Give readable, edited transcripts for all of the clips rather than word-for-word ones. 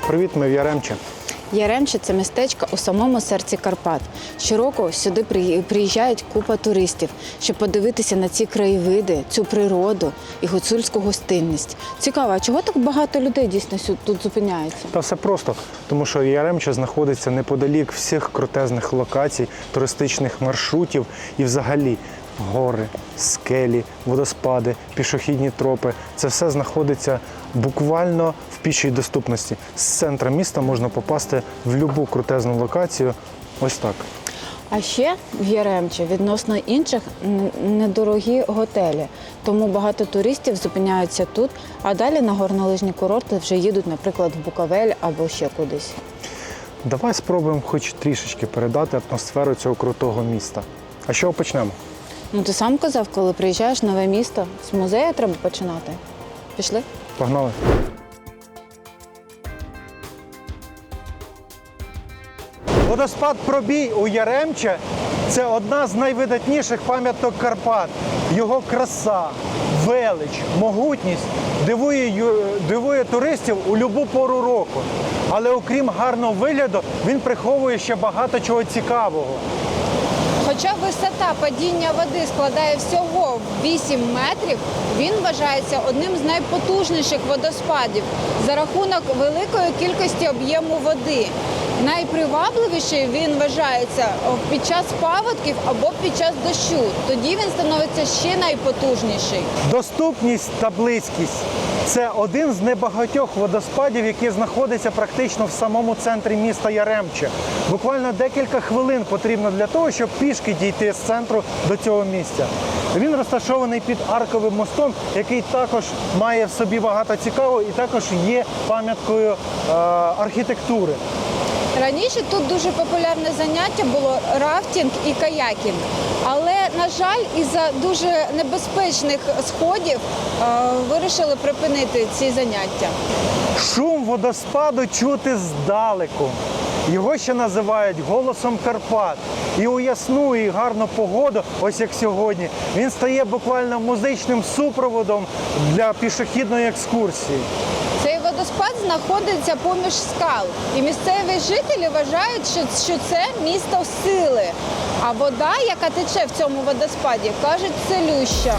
Привіт, ми в Яремче. Яремче – це містечко у самому серці Карпат. Щороку сюди приїжджають купа туристів, щоб подивитися на ці краєвиди, цю природу і гуцульську гостинність. Цікаво, а чого так багато людей дійсно тут зупиняється? Та все просто, тому що Яремче знаходиться неподалік всіх крутезних локацій, туристичних маршрутів і взагалі гори, скелі, водоспади, пішохідні тропи. Це все знаходиться буквально в пішій доступності. З центра міста можна попасти в будь-яку крутезну локацію ось так. А ще в Яремче відносно інших недорогі готелі. Тому багато туристів зупиняються тут, а далі на горнолижні курорти вже їдуть, наприклад, в Буковель або ще кудись. Давай спробуємо хоч трішечки передати атмосферу цього крутого міста. А з чого почнемо? Ну, ти сам казав, коли приїжджаєш в нове місто, з музею треба починати. Пішли? Погнали. Водоспад Пробій у Яремче – це одна з найвидатніших пам'яток Карпат. Його краса, велич, могутність дивує туристів у будь-яку пору року. Але окрім гарного вигляду, він приховує ще багато чого цікавого. Хоча висота падіння води складає всього 8 метрів, він вважається одним з найпотужніших водоспадів за рахунок великої кількості об'єму води. Найпривабливіший він вважається під час паводків або під час дощу. Тоді він становиться ще найпотужніший. Доступність та близькість – це один з небагатьох водоспадів, який знаходиться практично в самому центрі міста Яремче. Буквально декілька хвилин потрібно для того, щоб пішки дійти з центру до цього місця. Він розташований під арковим мостом, який також має в собі багато цікавого і також є пам'яткою архітектури. Раніше тут дуже популярне заняття було рафтинг і каякінг. Але, на жаль, із-за дуже небезпечних сходів вирішили припинити ці заняття. Шум водоспаду чути здалеку. Його ще називають голосом Карпат. І у ясну і гарну погоду, ось як сьогодні, він стає буквально музичним супроводом для пішохідної екскурсії. Цей водоспад знаходиться поміж скал. І місцеві жителі вважають, що це місто сили. А вода, яка тече в цьому водоспаді, кажуть, цілюща.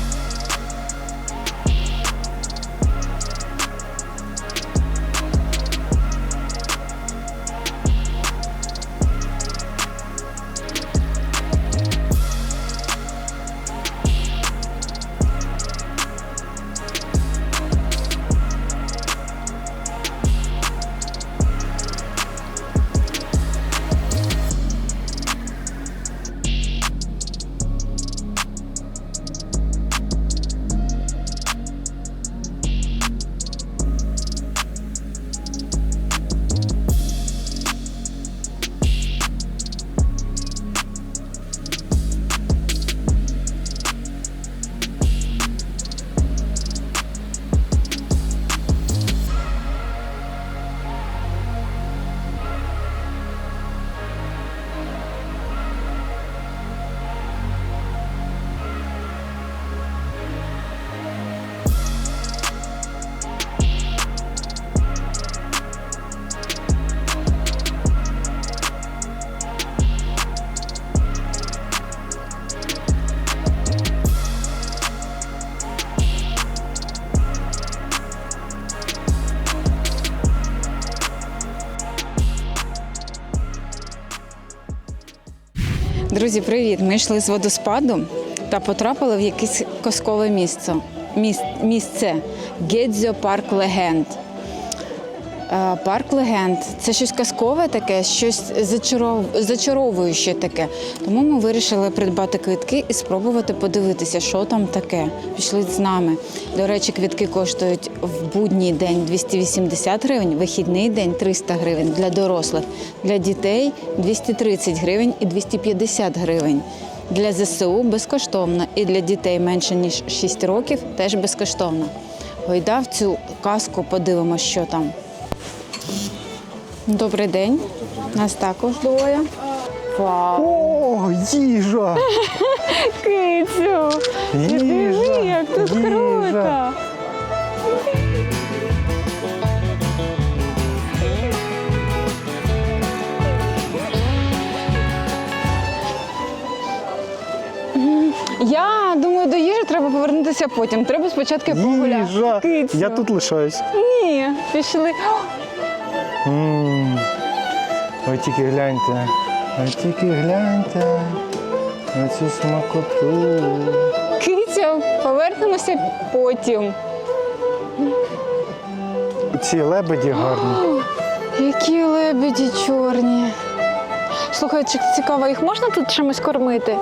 Друзі, привіт! Ми йшли з водоспаду та потрапили в якесь казкове місце – Гедзьо парк легенд. Парк легенд – це щось казкове таке, щось зачаровуюче таке. Тому ми вирішили придбати квитки і спробувати подивитися, що там таке. Пішли з нами. До речі, квитки коштують в будній день 280 гривень, вихідний день 300 гривень для дорослих. Для дітей 230 гривень і 250 гривень. Для ЗСУ безкоштовно і для дітей менше, ніж 6 років теж безкоштовно. Гойда в цю казку, подивимося, що там. Добрий день. Нас також двоє. Вау! О, їжа! Кицю! Диви, як тут круто! Я думаю, до їжі треба повернутися потім. Треба спочатку погуляти. Їжа! Кицю. Я тут лишаюсь. Ні, пішли. Ви тільки гляньте. Ви тільки гляньте на цю смакоту. Кицю, повернемося потім. Ці лебеді гарні. Які лебеді чорні. Слухай, цікаво, їх можна тут чимось кормити?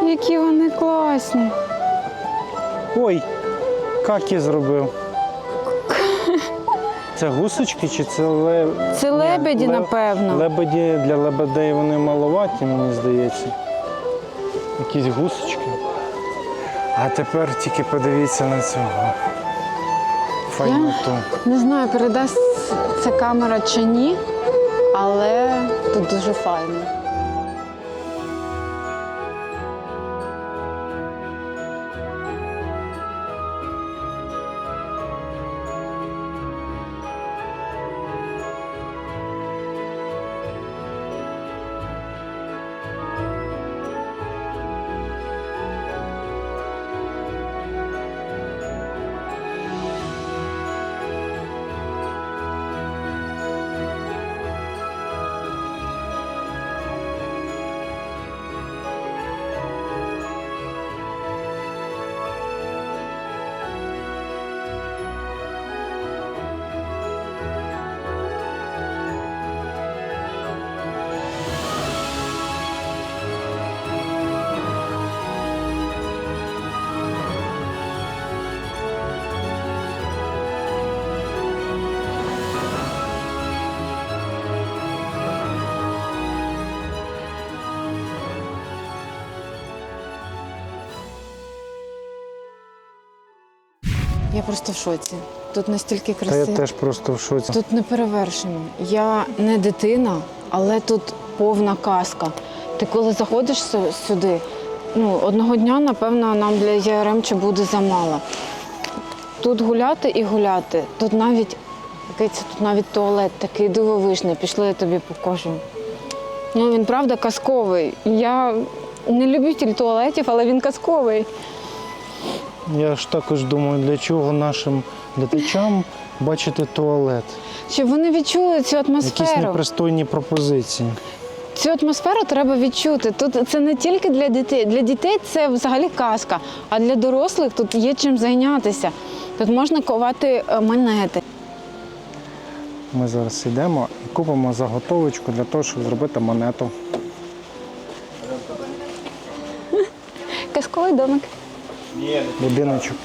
Які вони класні. Ой, какі зробив. Це гусочки чи це Це лебеді, напевно. Лебеді для лебедей вони маловаті, мені здається. Якісь гусочки. А тепер тільки подивіться на цього. Файноту. Не знаю, передасть ця камера чи ні, але тут дуже файно. Я просто в шоці. Тут настільки Та я красиво. теж просто в шоці. Тут не перевершено. Я не дитина, але тут повна казка. Ти коли заходиш сюди, одного дня, напевно, нам для Яремча буде замало. Тут гуляти і гуляти. Тут навіть туалет такий дивовижний. Пішли, я тобі покажу. Він, правда, казковий. Я не любитель туалетів, але він казковий. Я ж також думаю, для чого нашим глядачам бачити туалет. Щоб вони відчули цю Якісь атмосферу. непристойні пропозиції. Цю атмосферу треба відчути. Тут це не тільки для дітей. Для дітей це взагалі казка, а для дорослих тут є чим зайнятися. Тут можна ковати монети. Ми зараз йдемо і купимо заготовочку для того, щоб зробити монету. Казковий домик. Будиночок.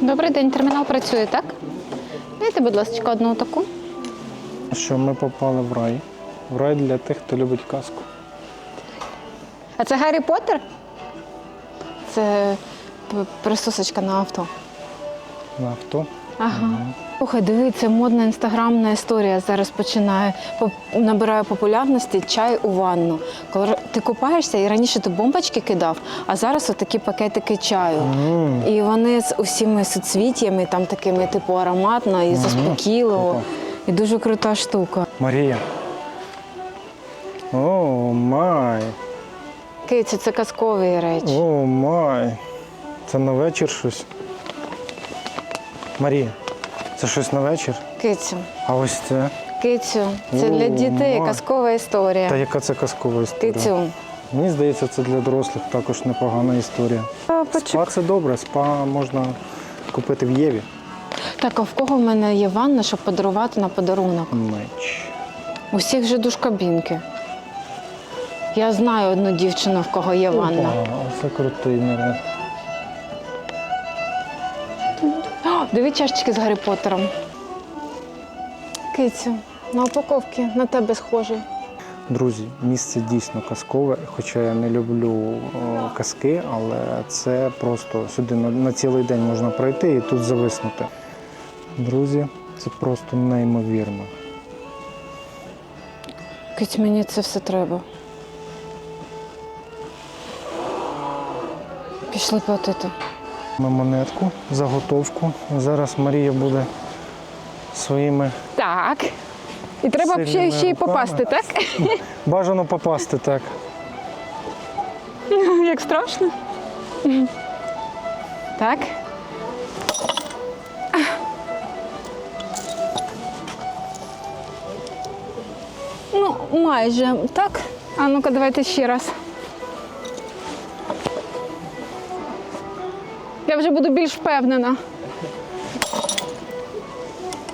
Добрий день, термінал працює, так? Дайте, будь ласка, одну таку. Що ми попали в рай. В рай для тих, хто любить казку. А це Гаррі Поттер? Це присосочка на авто. На авто. Ага. Слухай, дивіться, модна інстаграмна історія зараз починає, набирає популярності чай у ванну. Коли ти купаєшся, і раніше ти бомбочки кидав, а зараз отакі пакетики чаю. І вони з усіма суцвіттями, там такими типу ароматно і заспокійливо. І дуже крута штука. Марія. О, май. Кицю, це казкові речі. О, май. Це на вечір щось. Марія, це щось на вечір? Кицю, А ось це? Кицю, це для дітей май. казкова історія. Та яка це казкова історія? Кицю. Мені здається, це для дорослих також непогана історія. Спа – це добре, спа можна купити в Єві. Так, а в кого в мене є ванна, щоб подарувати на подарунок? Меч. У всіх же душкабінки. Я знаю одну дівчину, в кого є ванна. Це крутий наряд. О, диви чашечки з Гаррі Поттером. Кицю, на упаковці на тебе схожий. Друзі, місце дійсно казкове, хоча я не люблю казки, але це просто сюди на цілий день можна пройти і тут зависнути. Друзі, це просто неймовірно. Кить, мені це все треба. Пішли платити. Ми монетку, заготовку. Зараз Марія буде своїми Так. І треба Сильними ще й руками. попасти, так? бажано попасти, так. Як страшно. Так. Ну, майже так. А ну-ка, давайте ще раз. Я вже буду більш впевнена.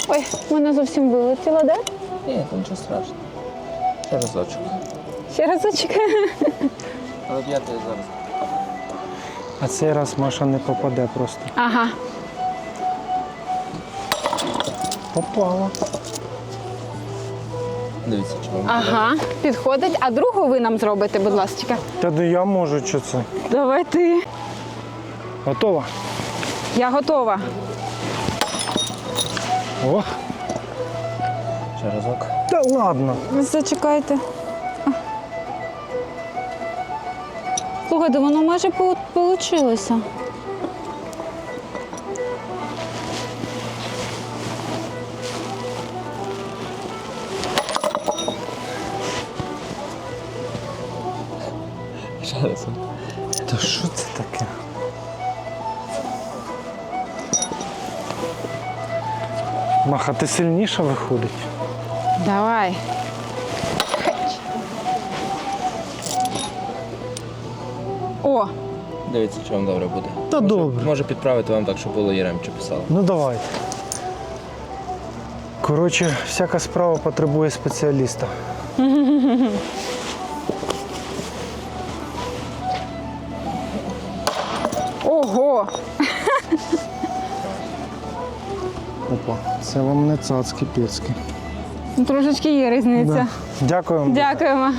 Ой, мене зовсім вилетіло, де? Ні, це нічого страшного. Ще разочок. Ще разочок. Але б я тебе зараз. А цей раз Маша не попаде просто. Ага. Попала. Дивіться, чому. Ага, підходить. А другу ви нам зробите, будь ласка. Та де я можу, що це? Давай ти. Готова? Я готова. О, Ще разок. та ладно. Зачекайте. Слухайте, воно майже получилося. Ще разок. Та що це таке? Маха, ти сильніша виходить? Давай. О, Дивіться, чи вам добре буде. Та добре. Може підправити вам так, щоб було Єремче писало. Ну давайте. Коротше, всяка справа потребує спеціаліста. ого. Опа, це вам не цацки пецьки. Трошечки є різниця. Дякую вам. Дякуємо.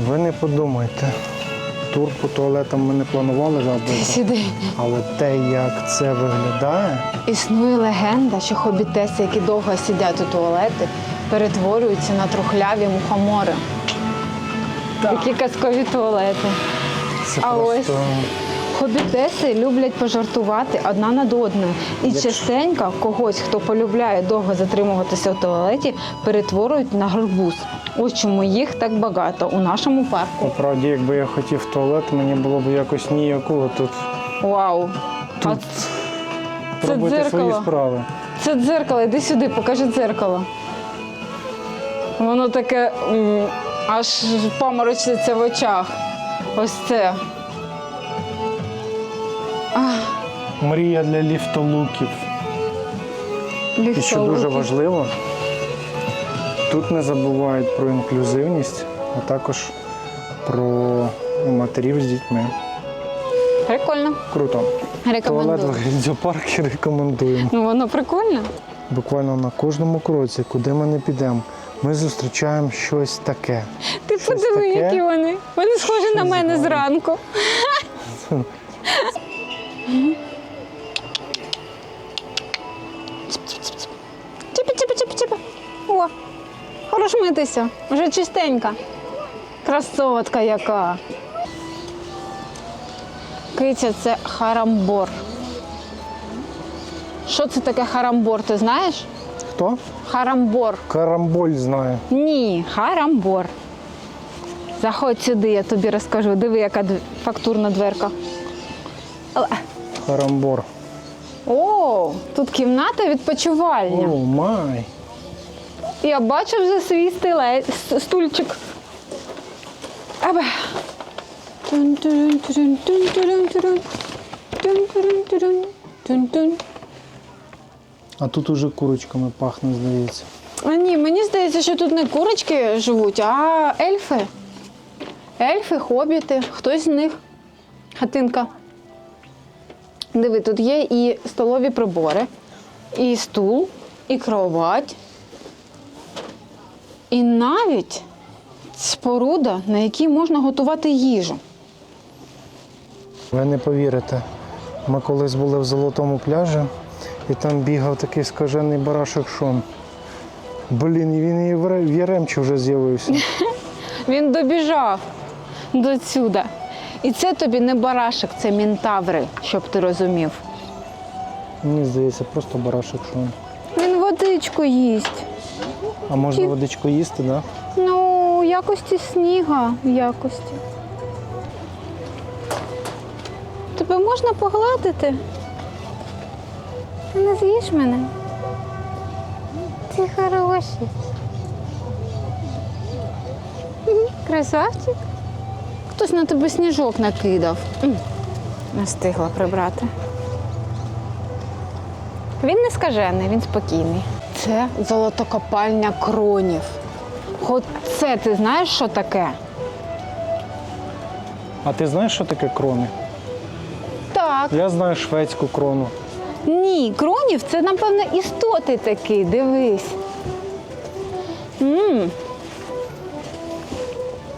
Ви не подумайте. Тур по туалетам ми не планували робити, Сюди. але те, як це виглядає, Існує легенда, що хобітеси, які довго сидять у туалети, перетворюються на трухляві мухомори. Такі казкові туалети. це А просто Хобітеси люблять пожартувати одна над одною. І частенько когось, хто полюбляє довго затримуватися в туалеті, перетворюють на гарбуз. Ось чому їх так багато у нашому парку. Насправді, якби я хотів в туалет, мені було б якось ніяково тут Вау! А це робити свої дзеркало. справи. Це дзеркало, іди сюди, покажи дзеркало. Воно таке аж поморочиться в очах. Ось це. Мрія для ліфтолуків. І що дуже Ліфтолуки. важливо, тут не забувають про інклюзивність, а також про матерів з дітьми. Прикольно. Круто. Туалет Рекомендую. в Гріндзьо-парку рекомендуємо. Ну воно прикольно. Буквально на кожному кроці, куди ми не підемо, ми зустрічаємо щось таке. Ти Щось подиви, таке. які вони. Вони схожі на мене гарне. зранку. Чіпа-чіпа-чіпа-чіпа. О, хорош митися. Вже чистенька. Красотка яка. Киця, це харамбор. Що це таке харамбор, ти знаєш? Хто? Харамбор. Карамболь знає. Ні, харамбор. Заходь сюди, я тобі розкажу. Диви, яка фактурна дверка. Харамбор. О, тут кімната відпочивальня. О, май. Я бачу вже свій стульчик. Аба. Тун-тун-тун-тун-тун-тун. Тун-тун-тун-тун-тун. А тут уже курочками пахне, здається. А ні, мені здається, що тут не курочки живуть, а ельфи. Ельфи, хобіти, хтось з них. Хатинка. Диви, тут є і столові прибори, і стул, і кровать, і навіть споруда, на якій можна готувати їжу. Ви не повірите, ми колись були в Золотому пляжі, і там бігав такий скажений барашок Шон. Блін, і він і в Яремчі вже з'явився. Він добіжав до сюди. І це тобі не барашек, це мінтаври, щоб ти розумів. Мені здається, просто барашок Шон. Він водичку їсть. А можна водичку їсти, так? Да? Ну, у якості сніга, в якості. Тебе можна погладити? Ти не з'їш мене? Ти хороший. Красавчик. Хтось на тебе сніжок накидав. Не встигла прибрати. Він не скажений, він спокійний. Це золотокопальня кронів. От це ти знаєш, що таке? А ти знаєш, що таке крони? Так. Я знаю шведську крону. Ні, кронів це, напевно, істоти такі, дивись.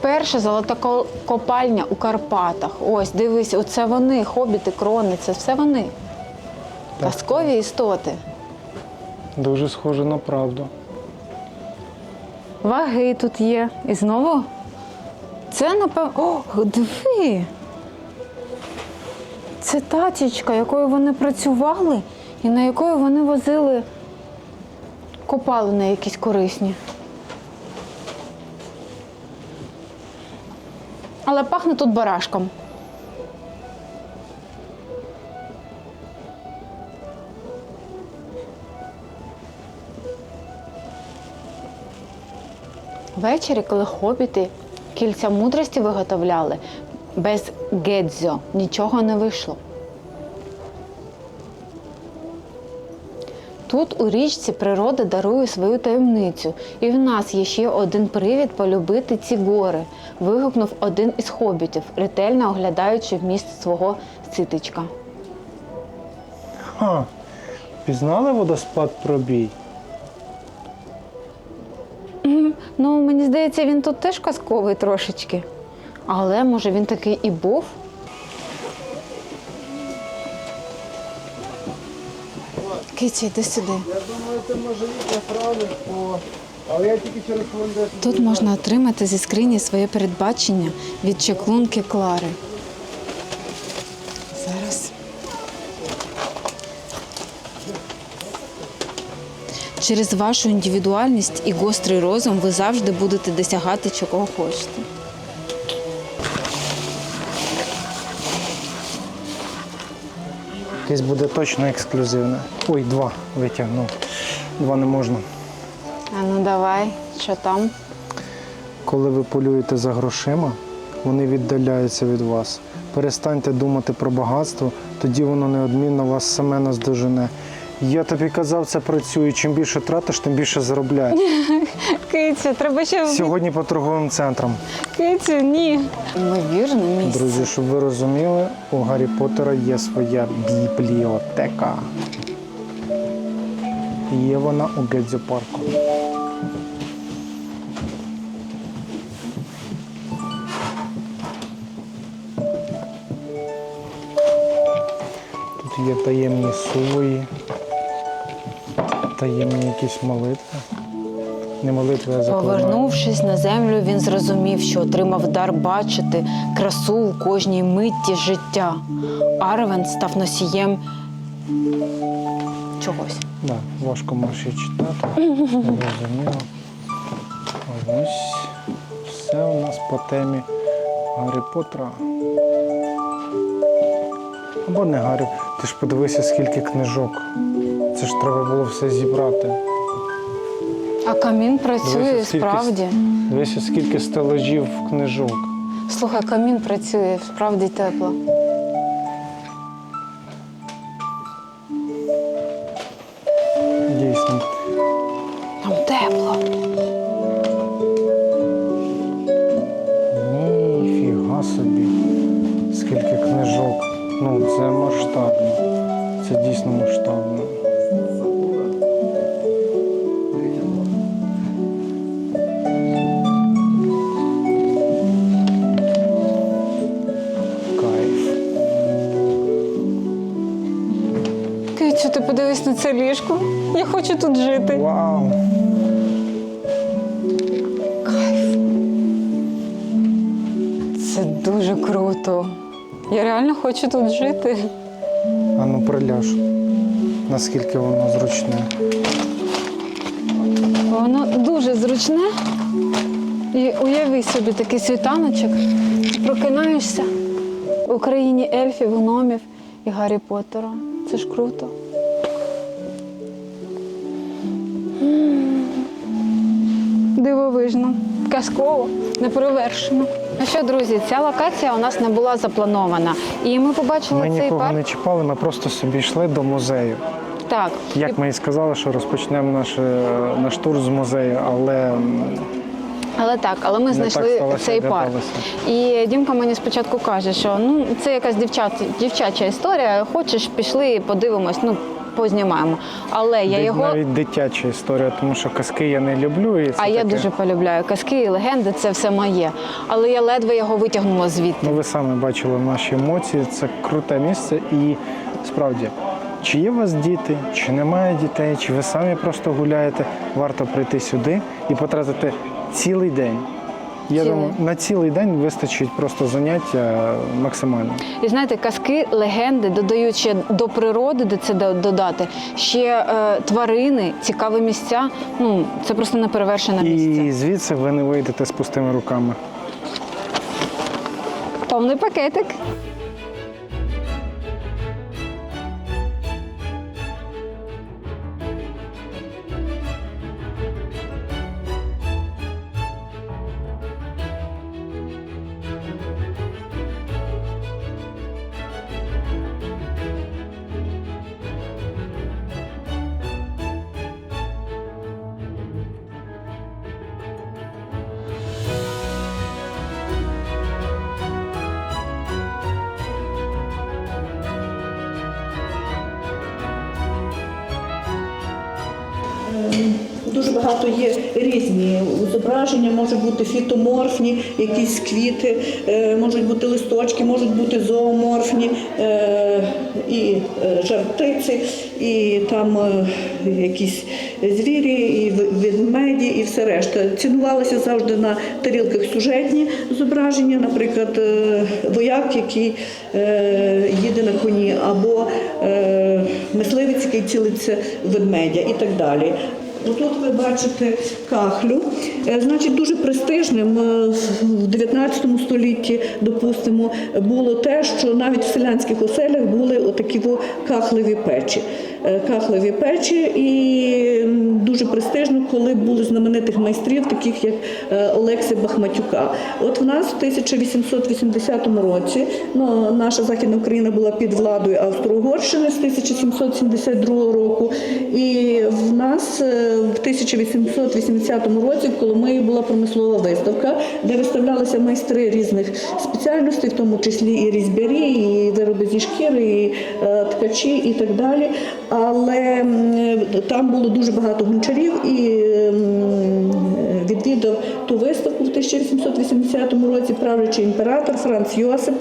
Перша золотокопальня у Карпатах. Ось, дивись, оце вони, хобіти, крони, це все вони. Казкові істоти. Дуже схоже на правду. Ваги тут є. І знову це, напевно. О, диви! Це тачечка, якою вони працювали і на якою вони возили копалини якісь корисні. Але пахне тут барашком. Ввечері, коли хобіти кільця мудрості виготовляли, без гедзьо нічого не вийшло. Тут у річці природа дарує свою таємницю, і в нас є ще один привід полюбити ці гори, вигукнув один із хобітів, ретельно оглядаючи вміст свого ситечка. Ха, пізнали водоспад Пробій? Ну, мені здається, він тут теж казковий трошечки. Але, може, він такий і був? Киці, йди сюди. Я думаю, це може їхня правильно, але я тільки через хвилин 10. Тут можна отримати зі скрині своє передбачення від чаклунки Клари. Зараз. Через вашу індивідуальність і гострий розум ви завжди будете досягати чого хочете. Якесь буде точно ексклюзивне. Ой, 2 витягнув. 2 не можна. А ну давай, що там? Коли ви полюєте за грошима, вони віддаляються від вас. Перестаньте думати про багатство, тоді воно неодмінно вас саме наздожене. Я тобі казав, це працює. Чим більше тратиш, тим більше заробляєш. Кицю, треба ще... Сьогодні по торговим центрам. Кицю, ні. Ймовірне місце. Друзі, щоб ви розуміли, у Гаррі Поттера є своя бібліотека. Є вона у Гедзьо-парку. Тут є таємні сувої, таємні якісь молитви. Не молитви, а заклинання. Повернувшись на землю, він зрозумів, що отримав дар бачити красу у кожній митті життя. Арвен став носієм чогось. Да, важко може ще читати. Зрозуміло. Ось все у нас по темі Гаррі Поттера. Або не Гаррі. Ти ж подивися, скільки книжок. Це ж треба було все зібрати. А камін працює, Дивися, скільки- справді. Дивися, скільки стелажів книжок. Слухай, камін працює, справді тепло. Дійсно. Там тепло. Ніфіга собі. Скільки книжок. Ну, це масштабно. Це дійсно масштабно. Кайф. Ремчо, ти подивись на це ліжко. Я хочу тут жити. Вау! Кайф. Це дуже круто. Я реально хочу тут жити. А ну приляж. Наскільки воно зручне. Воно дуже зручне. І уяви собі такий світаночок. Прокинаєшся в Україні ельфів, гномів і Гаррі Поттера. Це ж круто. Дивовижно, казково, неперевершено. Ну що, друзі, ця локація у нас не була запланована. І ми побачили Ми цей нікого парк. не чіпали, ми просто собі йшли до музею. Так. Як ми і сказали, що розпочнемо наш тур з музею, але Але ми так знайшли сталося, цей парк. догадалися. І Дімка мені спочатку каже, що це якась дівчача історія. Хочеш, пішли, подивимось, познімаємо. Але я його. Навіть дитяча історія, тому що казки я не люблю. І це А я таке... дуже полюбляю казки і легенди, це все моє. Але я ледве його витягнула звідти. Ну, ви самі бачили наші емоції, це круте місце і справді, чи є у вас діти, чи немає дітей, чи ви самі просто гуляєте, варто прийти сюди і потратити цілий день. Я думаю, на цілий день вистачить просто заняття максимально. І знаєте, казки, легенди додають ще до природи, де це додати, ще тварини, цікаві місця. Це просто неперевершене місце. І звідси ви не вийдете з пустими руками. Повний пакетик. Дуже багато є різні зображення, можуть бути фітоморфні, якісь квіти, можуть бути листочки, можуть бути зооморфні, і жар-птиці, і там якісь звірі, і ведмеді, і все решта. Цінувалися завжди на тарілках сюжетні зображення, наприклад, вояк, який їде на коні, або мисливець, який цілиться в ведмедя і так далі. Тут ви бачите кахлю. Значить, дуже престижним в 19 столітті, допустимо, було те, що навіть в селянських оселях були отакі кахлеві печі. Кахлеві печі, і дуже престижно, коли були знаменитих майстрів, таких як Олекси Бахматюка. От в нас в 1880 році, наша Західна Україна була під владою Австро-Угорщини з 1772 року, і в нас в 1880 році в Коломиї була промислова виставка, де виставлялися майстри різних спеціальностей, в тому числі і різьбярі, і вироби зі шкіри, і ткачі, і так далі. Але там було дуже багато гончарів, і відвідав ту виставку в 1880 році правлячий імператор Франц Йосип.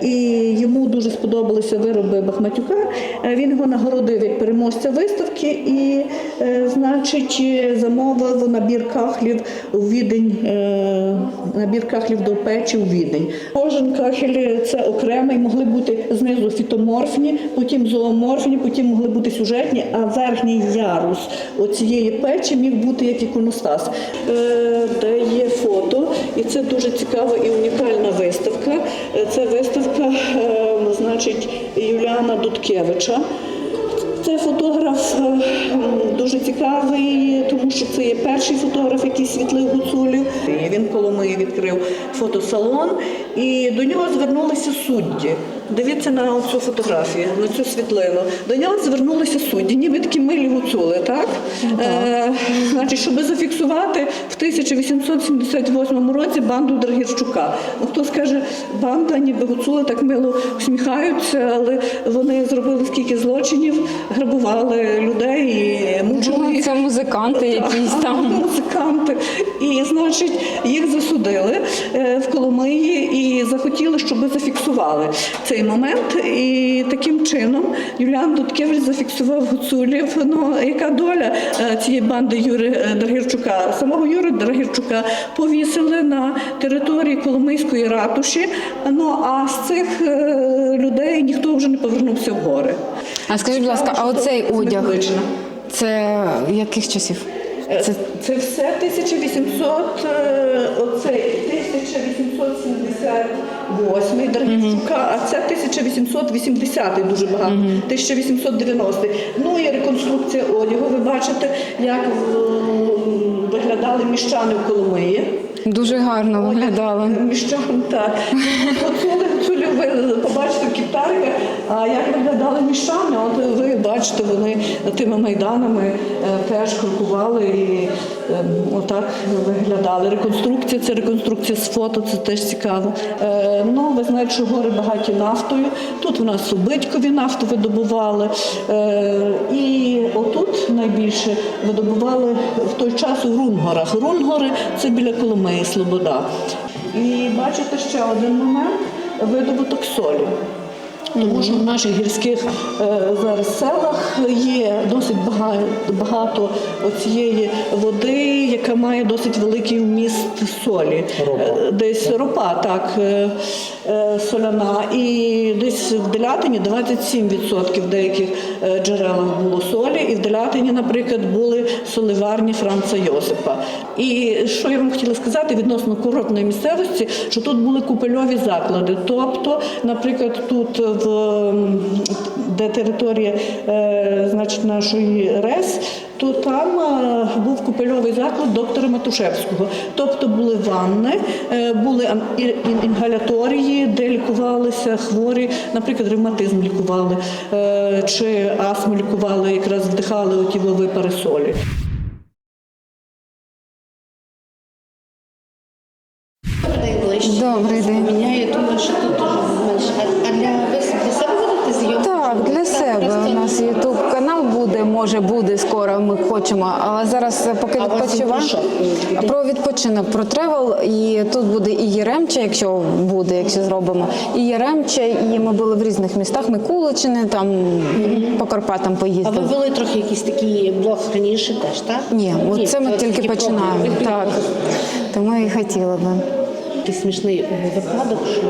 І йому дуже сподобалися вироби Бахматюка. Він його нагородив як переможця виставки і, значить, замовив набір кахлів у Відень, набір кахлів до печі у Відень. Кожен кахель це окремий, могли бути знизу фітоморфні, потім зооморфні, потім могли бути сюжетні, а верхній ярус оцієї печі міг бути як іконостас. Де є фото, і це дуже цікава і унікальна виставка. Це виставка, значить, Юліана Дудкевича. Цей фотограф дуже цікавий, тому що це є перший фотограф, який світлив гуцулів. Він в Коломиї відкрив фотосалон, і до нього звернулися судді. Дивіться на цю фотографію, на цю світлину. До нього звернулися судді, ніби такі милі гуцули, так? Значить, щоб зафіксувати в 1878 році банду Драгірчука. Хто скаже, банда, ніби гуцули так мило усміхаються, але вони зробили скільки злочинів, грабували людей і мучили їх. Це музиканти якісь там. Музиканти. І, значить, їх засудили в Коломиї і захотіли, щоб зафіксували цей момент. І таким чином Юліан Дудкевич зафіксував гуцулів. Ну, яка доля цієї банди Юри Драгірчука? Самого Юри Драгірчука повісили на території Коломийської ратуші, ну, а з цих людей ніхто вже не повернувся в гори. А скажіть, будь ласка, а оцей одяг, Незвично. це яких часів? Це все 1878 Драгірчука, а це 1880 дуже багато, 1890. Ну і реконструкція одягу. Ви бачите, як виглядали міщани в Коломиї. Дуже гарно виглядало. Міщан, так. Гуцулі ви побачите в кіптариках, а як виглядали міщани, от ви бачите, вони тими майданами теж крокували і отак виглядали. Реконструкція, це реконструкція з фото, це теж цікаво. Ну, ви знаєте, що гори багаті нафтою. Тут в нас у Битькові нафту видобували. І отут найбільше видобували в той час у Рунгорах. Рунгори – це біля Коломиї, Слобода. І бачите ще один момент – видобуток солі. Тому що в наших гірських зараз селах є досить багато оцієї води, яка має досить великий вміст солі. Десь ропа, так, соляна. І десь в Делятині 27% в деяких джерелах було солі. І в Делятині, наприклад, були соливарні Франца Йосипа. І що я вам хотіла сказати відносно курортної місцевості, що тут були купельові заклади. Тобто, наприклад, тут де територія значить, нашої РЕС, то там був купельовий заклад доктора Матушевського. Тобто були ванни, були інгаляторії, де лікувалися хворі, наприклад, ревматизм лікували, чи астму лікували, якраз вдихали оті випари солі. Добрий день. Я думаю, що тут дуже менше. А для себе будете зйомки? Так, для себе. У нас YouTube канал буде, може буде скоро, ми хочемо. Але зараз поки відпочиваємо. Про відпочинок, про тревел. І тут буде і Яремча, якщо буде, якщо зробимо. І Яремча, і ми були в різних містах. Микуличини, там по Карпатам А поїздили. ви вели трохи якийсь такий блог раніше теж, так? Ні, це ми тільки починаємо. Так, тому і хотіла би. Такий смішний випадок, що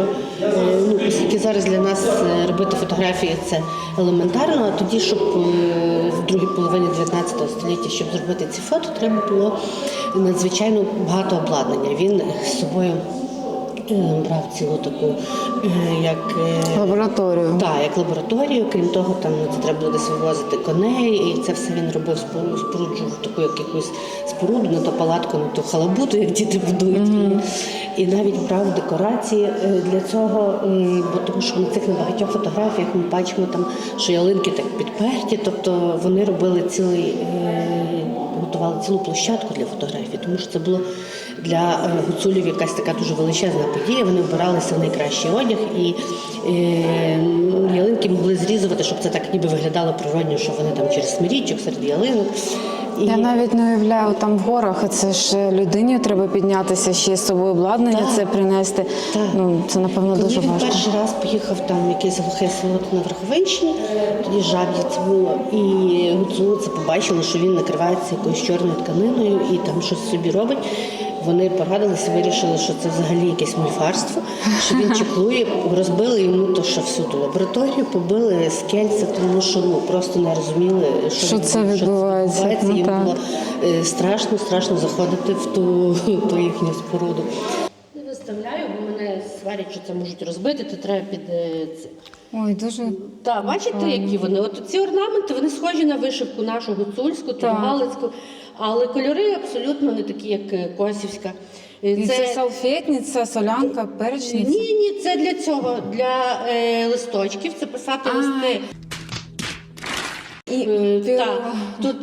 ну, оскільки зараз для нас робити фотографії це елементарно, а тоді, щоб в другій половині 19 століття, щоб зробити ці фото, треба було надзвичайно багато обладнання. Він з собою брав цілу таку, як Лабораторію. Так, як лабораторію. Крім того, там це треба було десь вивозити коней, і це все він робив, споруджував таку як якусь споруду, не то палатку, не то халабуту, як діти будують. І навіть брав декорації для цього, бо тому що на цих небагатьох фотографіях ми бачимо там, що ялинки так підперті, тобто вони робили готували цілу площадку для фотографій, тому що це було для гуцулів якась така дуже величезна подія. Вони вбиралися в найкращий одяг, і ялинки могли зрізувати, щоб це так ніби виглядало природньо, що вони там через смирічок серед ялинок. Я навіть не уявляю, там в горах, це ж людині треба піднятися, ще з собою обладнання це принести. Так. Ну, це, напевно, Коли дуже він важко. перший раз поїхав там в якесь глухе село на Верховинщині, тоді жаб'я це було, і гуцули це побачили, що він накривається якоюсь чорною тканиною і там щось собі робить. Вони порадилися, вирішили, що це взагалі якесь мольфарство, що він чеклує, розбили йому то, що всю ту лабораторію, побили скельця, тому що просто не розуміли, Що це відбувається. Ну, їм так. було страшно заходити в ту їхню споруду. Не виставляю, бо мене сварять, що це можуть розбити, то треба під це. Ой, дуже... Так, бачите, які вони? От ці орнаменти, вони схожі на вишивку нашу гуцульську, галицьку, але кольори абсолютно не такі, як косівська. І це салфетниця, солянка, перечниця? Ні, це для цього, для листочків, це писати листи. Так, тут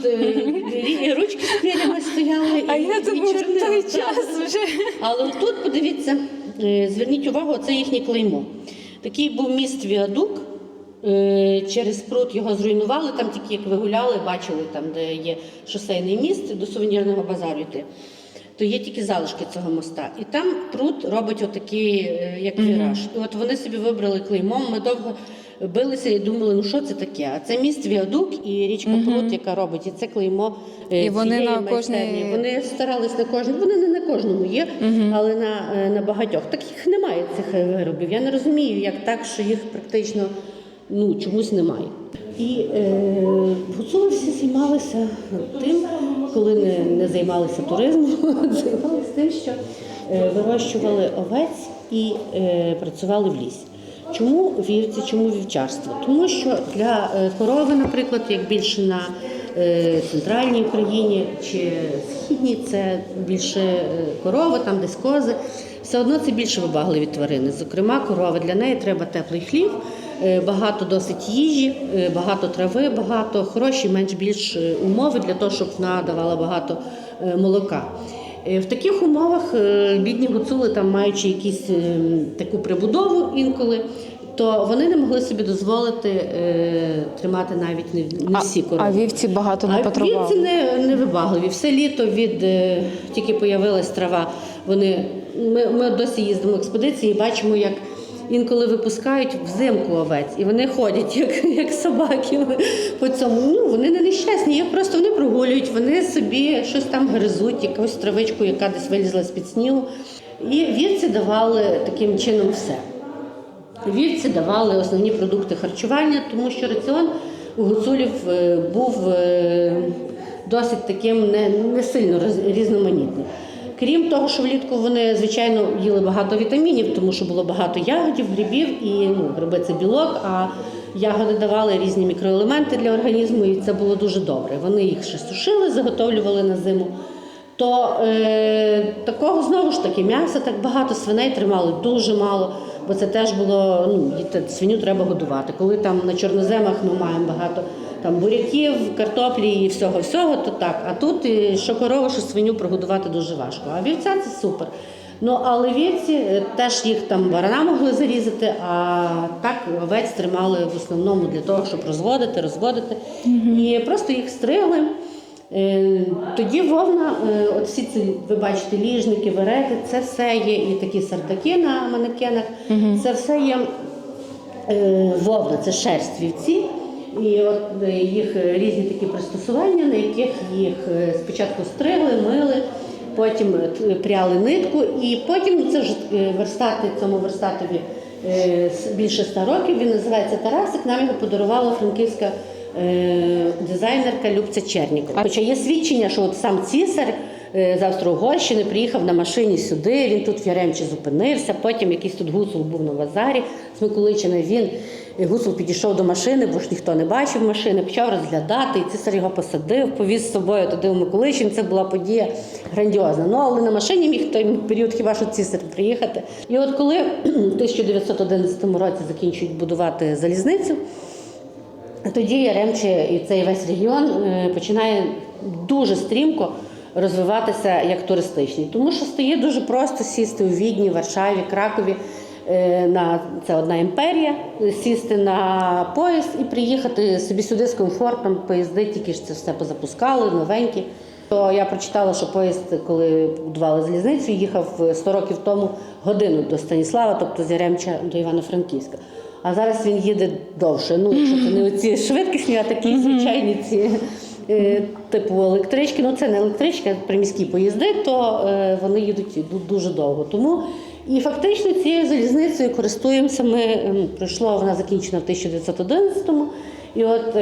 ручки з хвилями стояли, А я і думаю, в чорнила, той так. час вже. Але тут, подивіться, зверніть увагу, це їхнє клеймо. Такий був міст Віадук, Через пруд його зруйнували, там тільки як ви гуляли, бачили, там, де є шосейний міст, до сувенірного базару йти, то є тільки залишки цього моста. І там пруд робить отакий, як віраж. І от вони собі вибрали клеймом, ми довго билися і думали, ну що це таке? А це міст Віадук і річка Пруд, яка робить, і це клеймо І вони цієї на майстерні. кожній- Вони старались на кожному, вони не на кожному є, але на багатьох. Таких немає цих виробів. Я не розумію, як так, що їх практично чомусь немає. І гуцули всі займалися тим, коли не займалися туризмом, займалися тим, що вирощували овець і працювали в лісі. Чому вівці, чому вівчарство? Тому що для корови, наприклад, як більше на центральній Україні чи східній, це більше корови, там десь кози, все одно це більше вибагливі тварини. Зокрема, корова, для неї треба теплий хлів, багато досить їжі, багато трави, багато хороші, менш-більш умови для того, щоб вона давала багато молока. В таких умовах бідні гуцули, там маючи якусь таку прибудову інколи, то вони не могли собі дозволити тримати навіть не всі корови. А вівці багато не А потребували? вівці не вибагливі. Все літо тільки появилась трава. Ми досі їздимо в експедиції і бачимо, як інколи випускають взимку овець, і вони ходять, як собаки по цьому. Вони не нещасні, їх просто вони прогулюють, вони собі щось там гризуть, якусь травичку, яка десь вилізла з-під снігу. І вівці давали таким чином все. Вівці давали основні продукти харчування, тому що раціон у гуцулів був досить таким не сильно різноманітним. Крім того, що влітку вони, звичайно, їли багато вітамінів, тому що було багато ягодів, грибів, і гриби – це білок, а ягоди давали різні мікроелементи для організму, і це було дуже добре. Вони їх ще сушили, заготовлювали на зиму. То такого, знову ж таки, м'яса так багато, свиней тримали дуже мало, бо це теж було, свиню треба годувати. Коли там на чорноземах ми маємо багато там буряків, картоплі і всього-всього, то так. А тут що корову, що свиню прогодувати дуже важко. А вівця – це супер. Але вівці теж їх там барана могли зарізати, а так овець тримали в основному для того, щоб розводити. І просто їх стригли. Тоді вовна, от всі ці, ви бачите, ліжники, верети, це все є, і такі сардаки на манекенах, це все є вовна, це шерсть вівці. І от їх різні такі пристосування, на яких їх спочатку стригли, мили, потім пряли нитку, і потім це вже цьому верстатові більше 100 років, він називається Тарасик, нам його подарувала франківська дизайнерка Любця Чернікова. Хоча є свідчення, що от сам цісар з Австро-Угорщини приїхав на машині сюди, він тут в Яремчі зупинився, потім якийсь тут гуцул був на базарі з Миколичини, гуцул підійшов до машини, бо ж ніхто не бачив машини, почав розглядати, і цісар його посадив, повіз з собою туди в Миколичин, це була подія грандіозна. Але на машині міг в той період хіба що цісар приїхати. І от коли в 1911 році закінчують будувати залізницю, тоді Яремче і цей весь регіон починає дуже стрімко розвиватися як туристичний. Тому що стає дуже просто сісти у Відні, Варшаві, Кракові, це одна імперія, сісти на поїзд і приїхати собі сюди з комфортом, поїзди тільки ж це все позапускали, новенькі. То я прочитала, що поїзд, коли будували залізницю, їхав 100 років тому годину до Станіслава, тобто з Яремча до Івано-Франківська. А зараз він їде довше. Якщо це не оці швидкісні, а такі звичайні ці типу електрички. Це не електрички, а приміські поїзди, то вони їдуть дуже довго. Тому і фактично цією залізницею користуємося ми. Вона закінчена в 1911-му. І от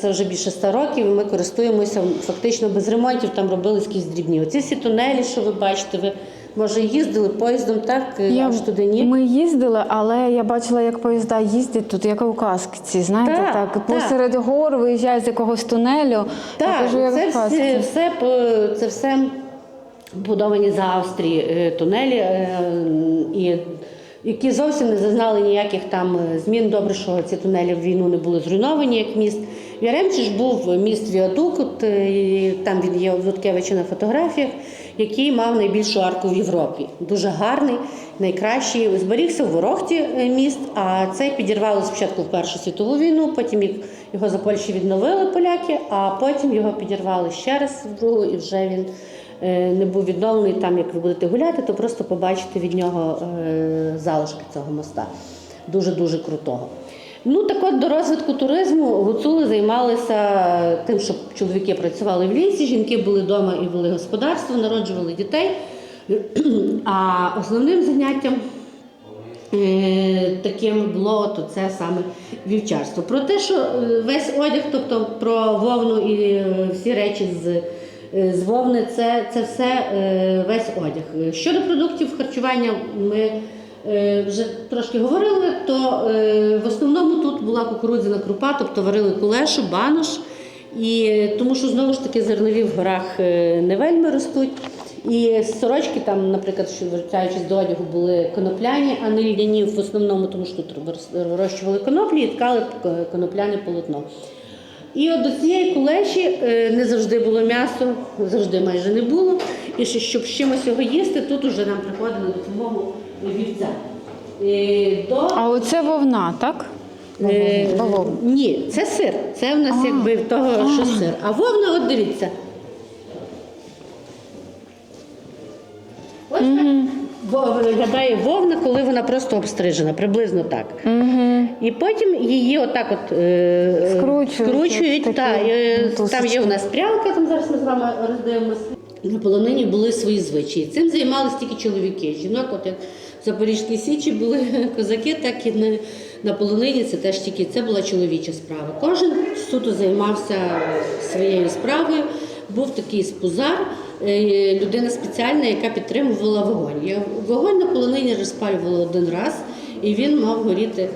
це вже більше 100 років, і ми користуємося фактично без ремонтів, там робили якісь дрібні. Оці всі тунелі, що ви бачите, ви, може, їздили поїздом, так? Аж туди ні? Ми їздили, але я бачила, як поїзда їздять тут, як у казці, знаєте, так посеред гор виїжджають з якогось тунелю. Так, кажу, як це все будовані з Австрії тунелі, які зовсім не зазнали ніяких там змін. Добре, що ці тунелі в війну не були зруйновані як міст. В Яремчі ж був міст Віадук, там він є у Луткевича на фотографіях, який мав найбільшу арку в Європі. Дуже гарний, найкращий. Зберігся в Ворохті міст, а цей підірвали спочатку в Першу світову війну, потім його за Польщі відновили поляки, а потім його підірвали ще раз в Другу, і вже він не був відновлений. Там, як ви будете гуляти, то просто побачите від нього залишки цього моста. Дуже-дуже крутого. Ну, так от, до розвитку туризму гуцули займалися тим, щоб чоловіки працювали в лісі, жінки були вдома і вели господарство, народжували дітей. А основним заняттям таким було то це саме вівчарство. Про те, що весь одяг, тобто про вовну і всі речі з вовни, це все весь одяг. Щодо продуктів харчування, ми вже трошки говорили, то в основному тут була кукурудзяна крупа, тобто варили кулешу, банош, і тому що знову ж таки зернові в горах не вельми ростуть. І сорочки там, наприклад, що вертаючись до одягу, були конопляні, а не льняні в основному, тому що тут вирощували коноплі і ткали конопляне полотно. І от до цієї кулеші не завжди було м'ясо, завжди майже не було. І щоб з чимось його їсти, тут уже нам приходили до допомогу вівця. А оце вовна, так? Ні, це сир. Це в нас якби того, що сир. А вовна, от дивіться. Ось так виглядає вовна, коли вона просто обстрижена, приблизно так. І потім її отак от скручують. Там є у нас прялка, там зараз ми з вами роздивимося. На полонині були свої звичаї. Цим займалися тільки чоловіки. Жінок, от як в Запорізькій Січі були козаки, так і на полонині це теж тільки це була чоловіча справа. Кожен суто займався своєю справою. Був такий спузар, людина спеціальна, яка підтримувала вогонь. Вогонь на полонині розпалювали один раз, і він мав горіти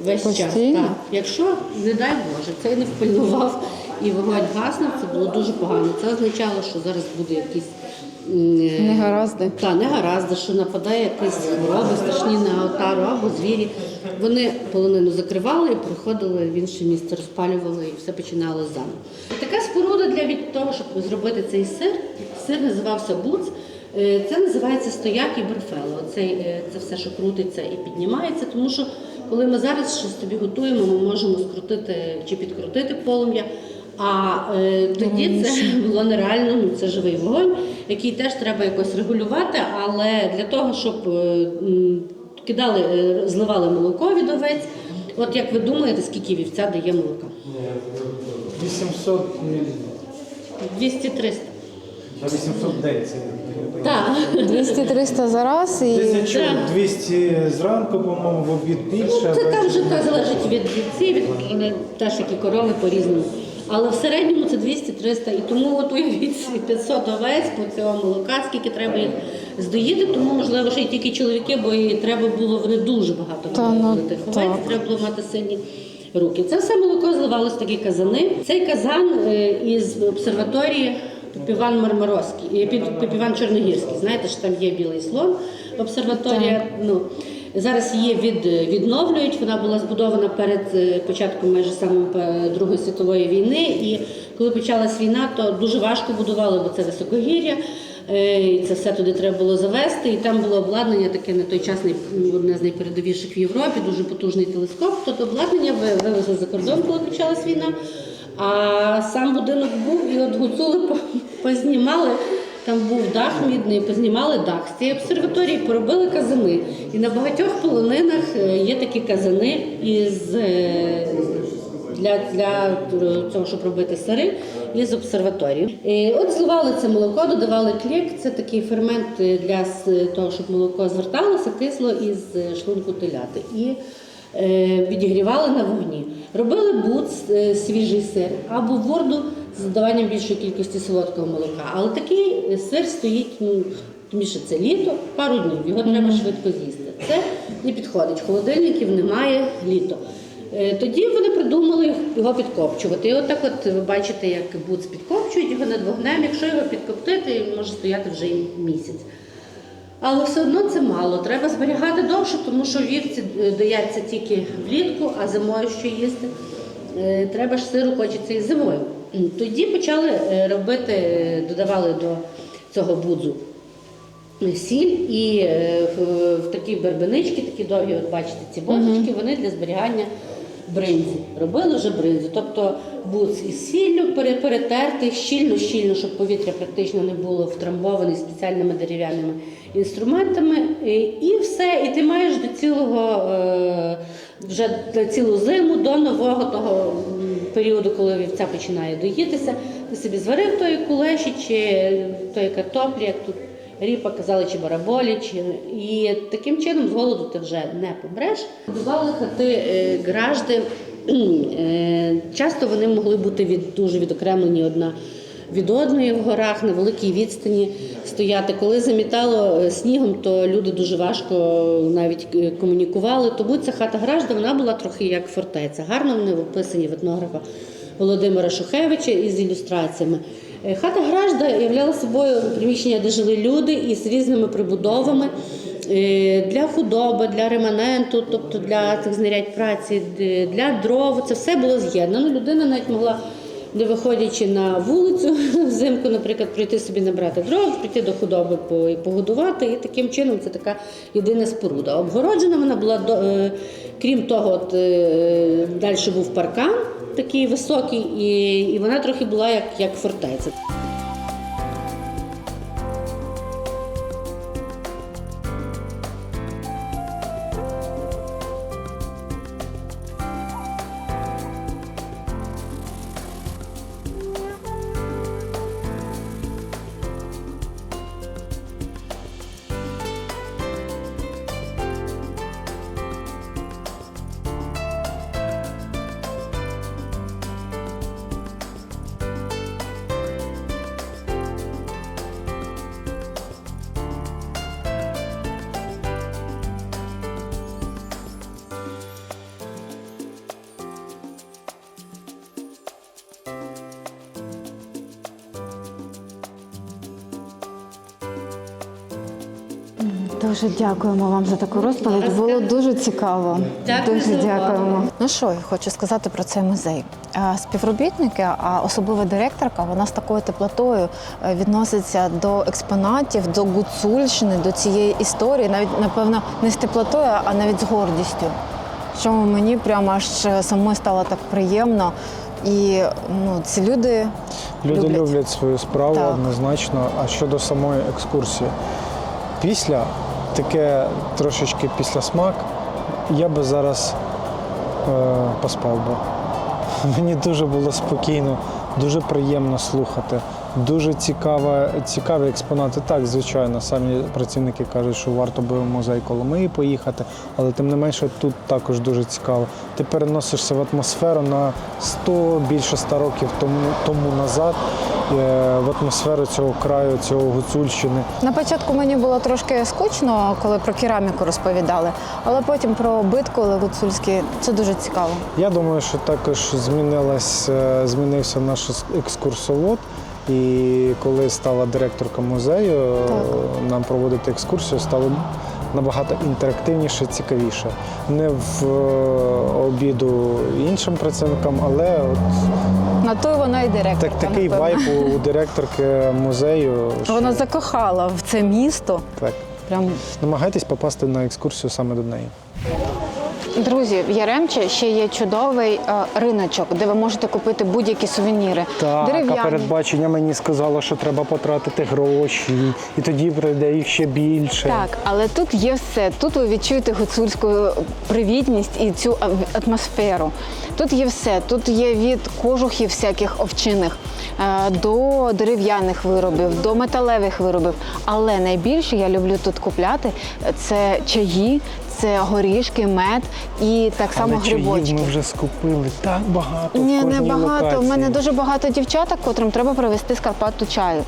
весь час. Так. Якщо, не дай Боже, цей не впильнував і вогонь гаснув, це було дуже погано. Це означало, що зараз буде якісь негаразди. Так, негаразди, що нападає якісь хвороби страшні на отару або звірі. Вони полонину закривали і приходили в інше місце, розпалювали і все починало заново. Така споруда для того, щоб зробити цей сир. Сир називався буц. Це називається стояк і берфело. Це все, що крутиться і піднімається, тому що коли ми зараз щось собі готуємо, ми можемо скрутити чи підкрутити полум'я. А тоді це було нереально, це живий вогонь, який теж треба якось регулювати, але для того, щоб зливали молоко від овець, от як ви думаєте, скільки вівця дає молока? 800 мл. 200-300. 800 день це. Так. 200-300 за раз і... Десь я чув, 200 зранку, по-моєму, в обід більше. Це там вже залежить від вівці, теж які корови по-різному. Але в середньому це 200-300. І тому от уявіть 500 овець по цього молока, скільки треба їх здоїти, тому, можливо, ще й тільки чоловіки, бо і треба було, вони дуже багато мали тих овець, треба було мати сильні руки. Це все молоко зливалося в такі казани. Цей казан із обсерваторії Піпіван Мармаровський, Піпіван Чорногірський. Знаєте, що там є білий слон, обсерваторія. Зараз її відновлюють, вона була збудована перед початком майже саме Другої світової війни, і коли почалась війна, то дуже важко будували, бо це високогір'я, і це все туди треба було завести, і там було обладнання таке на той час одне з найпередовіших в Європі, дуже потужний телескоп, то обладнання вивезли за кордон, коли почалась війна, а сам будинок був, і от гуцули познімали. Там був дах мідний, познімали дах. З цієї обсерваторії поробили казани. І на багатьох полонинах є такі казани для того, щоб робити сири, із обсерваторії. От зливали це молоко, додавали клік. Це такий фермент для того, щоб молоко зверталося кисло із шлунку теляти. І відігрівали на вогні. Робили буц, свіжий сир, або ворду з додаванням більшої кількості солодкого молока. Але такий сир стоїть, тому що це літо, пару днів, його треба швидко з'їсти. Це не підходить, холодильників немає літо. Тоді вони придумали його підкопчувати. І отак от ви бачите, як буц підкопчують його над вогнем. Якщо його підкоптити, він може стояти вже і місяць. Але все одно це мало. Треба зберігати довше, тому що вівці дояться тільки влітку, а зимою що їсти? треба ж сиру хочеться і зимою. Тоді почали робити, додавали до цього будзу сіль і в такі бербенички, такі довгі, от бачите, ці бочечки, вони для зберігання бринзі. Робили вже бринзу. Тобто будз із сіллю перетертий щільно, щоб повітря практично не було втрамбоване спеціальними дерев'яними інструментами. І все. І ти маєш до цілого, вже на цілу зиму, до нового того періоду, коли вівця починає доїтися, ти собі зварив тої кулеші чи тої картоплі, як тут ріпа казали, чи бараболі, і таким чином з голоду ти вже не помреш. Будували хати гражди. Часто вони могли бути дуже відокремлені одна від одної в горах, на великій відстані стояти. Коли замітало снігом, то люди дуже важко навіть комунікували. Тому ця хата гражда, вона була трохи як фортеця. Гарно вони описані в етнографа Володимира Шухевича із ілюстраціями. Хата гражда являла собою приміщення, де жили люди із різними прибудовами для худоби, для реманенту, тобто для цих знарядь праці, для дров. Це все було з'єднано. Людина навіть могла, не виходячи на вулицю взимку, наприклад, прийти собі набрати дров, прийти до худоби погодувати. І таким чином це така єдина споруда. Обгороджена вона була, крім того, далі був паркан такий високий, і вона трохи була як фортеця. Дуже дякуємо вам за таку розповідь. Було дуже цікаво. Дякую Дуже за увагу. дякуємо. Ну що, я хочу сказати про цей музей. Співробітники, а особливо директорка, вона з такою теплотою відноситься до експонатів, до гуцульщини, до цієї історії, навіть, напевно, не з теплотою, а навіть з гордістю. Що мені прямо аж самой стало так приємно. І ці люди Люблять свою справу, Так. однозначно. А щодо самої екскурсії, таке трошечки післясмак, я би зараз поспав би. Мені дуже було спокійно, дуже приємно слухати. Дуже цікаві експонати. Так, звичайно, самі працівники кажуть, що варто би в музей Коломиї поїхати, але тим не менше тут також дуже цікаво. Ти переносишся в атмосферу на більше 100 років тому назад, в атмосферу цього краю, цього Гуцульщини. На початку мені було трошки скучно, коли про кераміку розповідали, але потім про биткове гуцульське – це дуже цікаво. Я думаю, що також змінився наш екскурсовод. І коли стала директорка музею, нам проводити екскурсію стало набагато інтерактивніше, цікавіше. Не в обіду іншим працівникам, але На то вона і директорка. такий вайб у директорки музею. Вона закохала в це місто. Так. Прям. Намагайтесь попасти на екскурсію саме до неї. Друзі, в Яремче ще є чудовий риночок, де ви можете купити будь-які сувеніри. Так, Дерев'яні. а передбачення мені сказало, що треба потратити гроші, і тоді прийде їх ще більше. Так, але тут є все. Тут ви відчуєте гуцульську привітність і цю атмосферу. Тут є все. Тут є від кожухів всяких овчинних до дерев'яних виробів, до металевих виробів. Але найбільше я люблю тут купляти – це чаї, це горішки, мед і так само грибочки. Чаїв ми вже скупили так багато. Ні, в не кожній багато. У локації. мене дуже багато дівчаток, котрим треба привезти з Карпату чаю.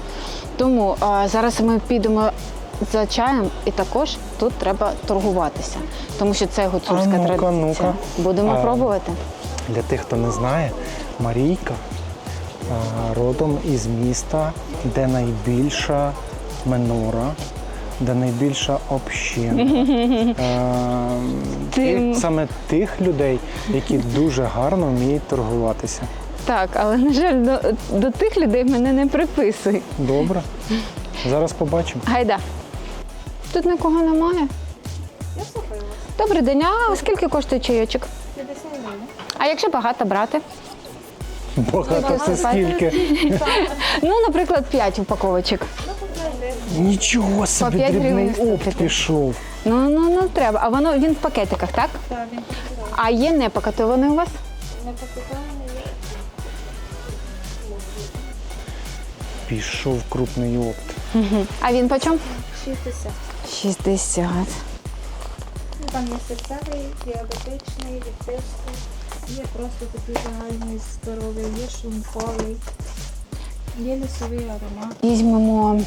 Тому зараз ми підемо за чаєм, і також тут треба торгуватися, тому що це гуцульська традиція. Ну-ка. Будемо пробувати. Для тих, хто не знає, Марійка родом із міста, де найбільша менора Да найбільша община. Ти- Саме тих людей, які дуже гарно вміють торгуватися. Так, але, на жаль, до тих людей мене не приписуй. Добре. Зараз побачимо. Гайда. Тут нікого немає. Я слухаю вас. Добрий день, а скільки коштує чайочок? 50 гривень. А якщо багато брати? Багато це скільки. Ну, наприклад, 5 упаковочок. Нічого собі, По 5 дрібний гривень опт виступити. пішов. Ну, треба. А він в пакетиках, так? Так, він А є не пакетований у вас? не покупаний. Пішов крупний опт. А він по чому? 60. 60. Ну, там є серцевий, діабетичний, ліптичний. Є просто такий загальний здоровий, є шлунковий, є лісовий аромат. Візьмемо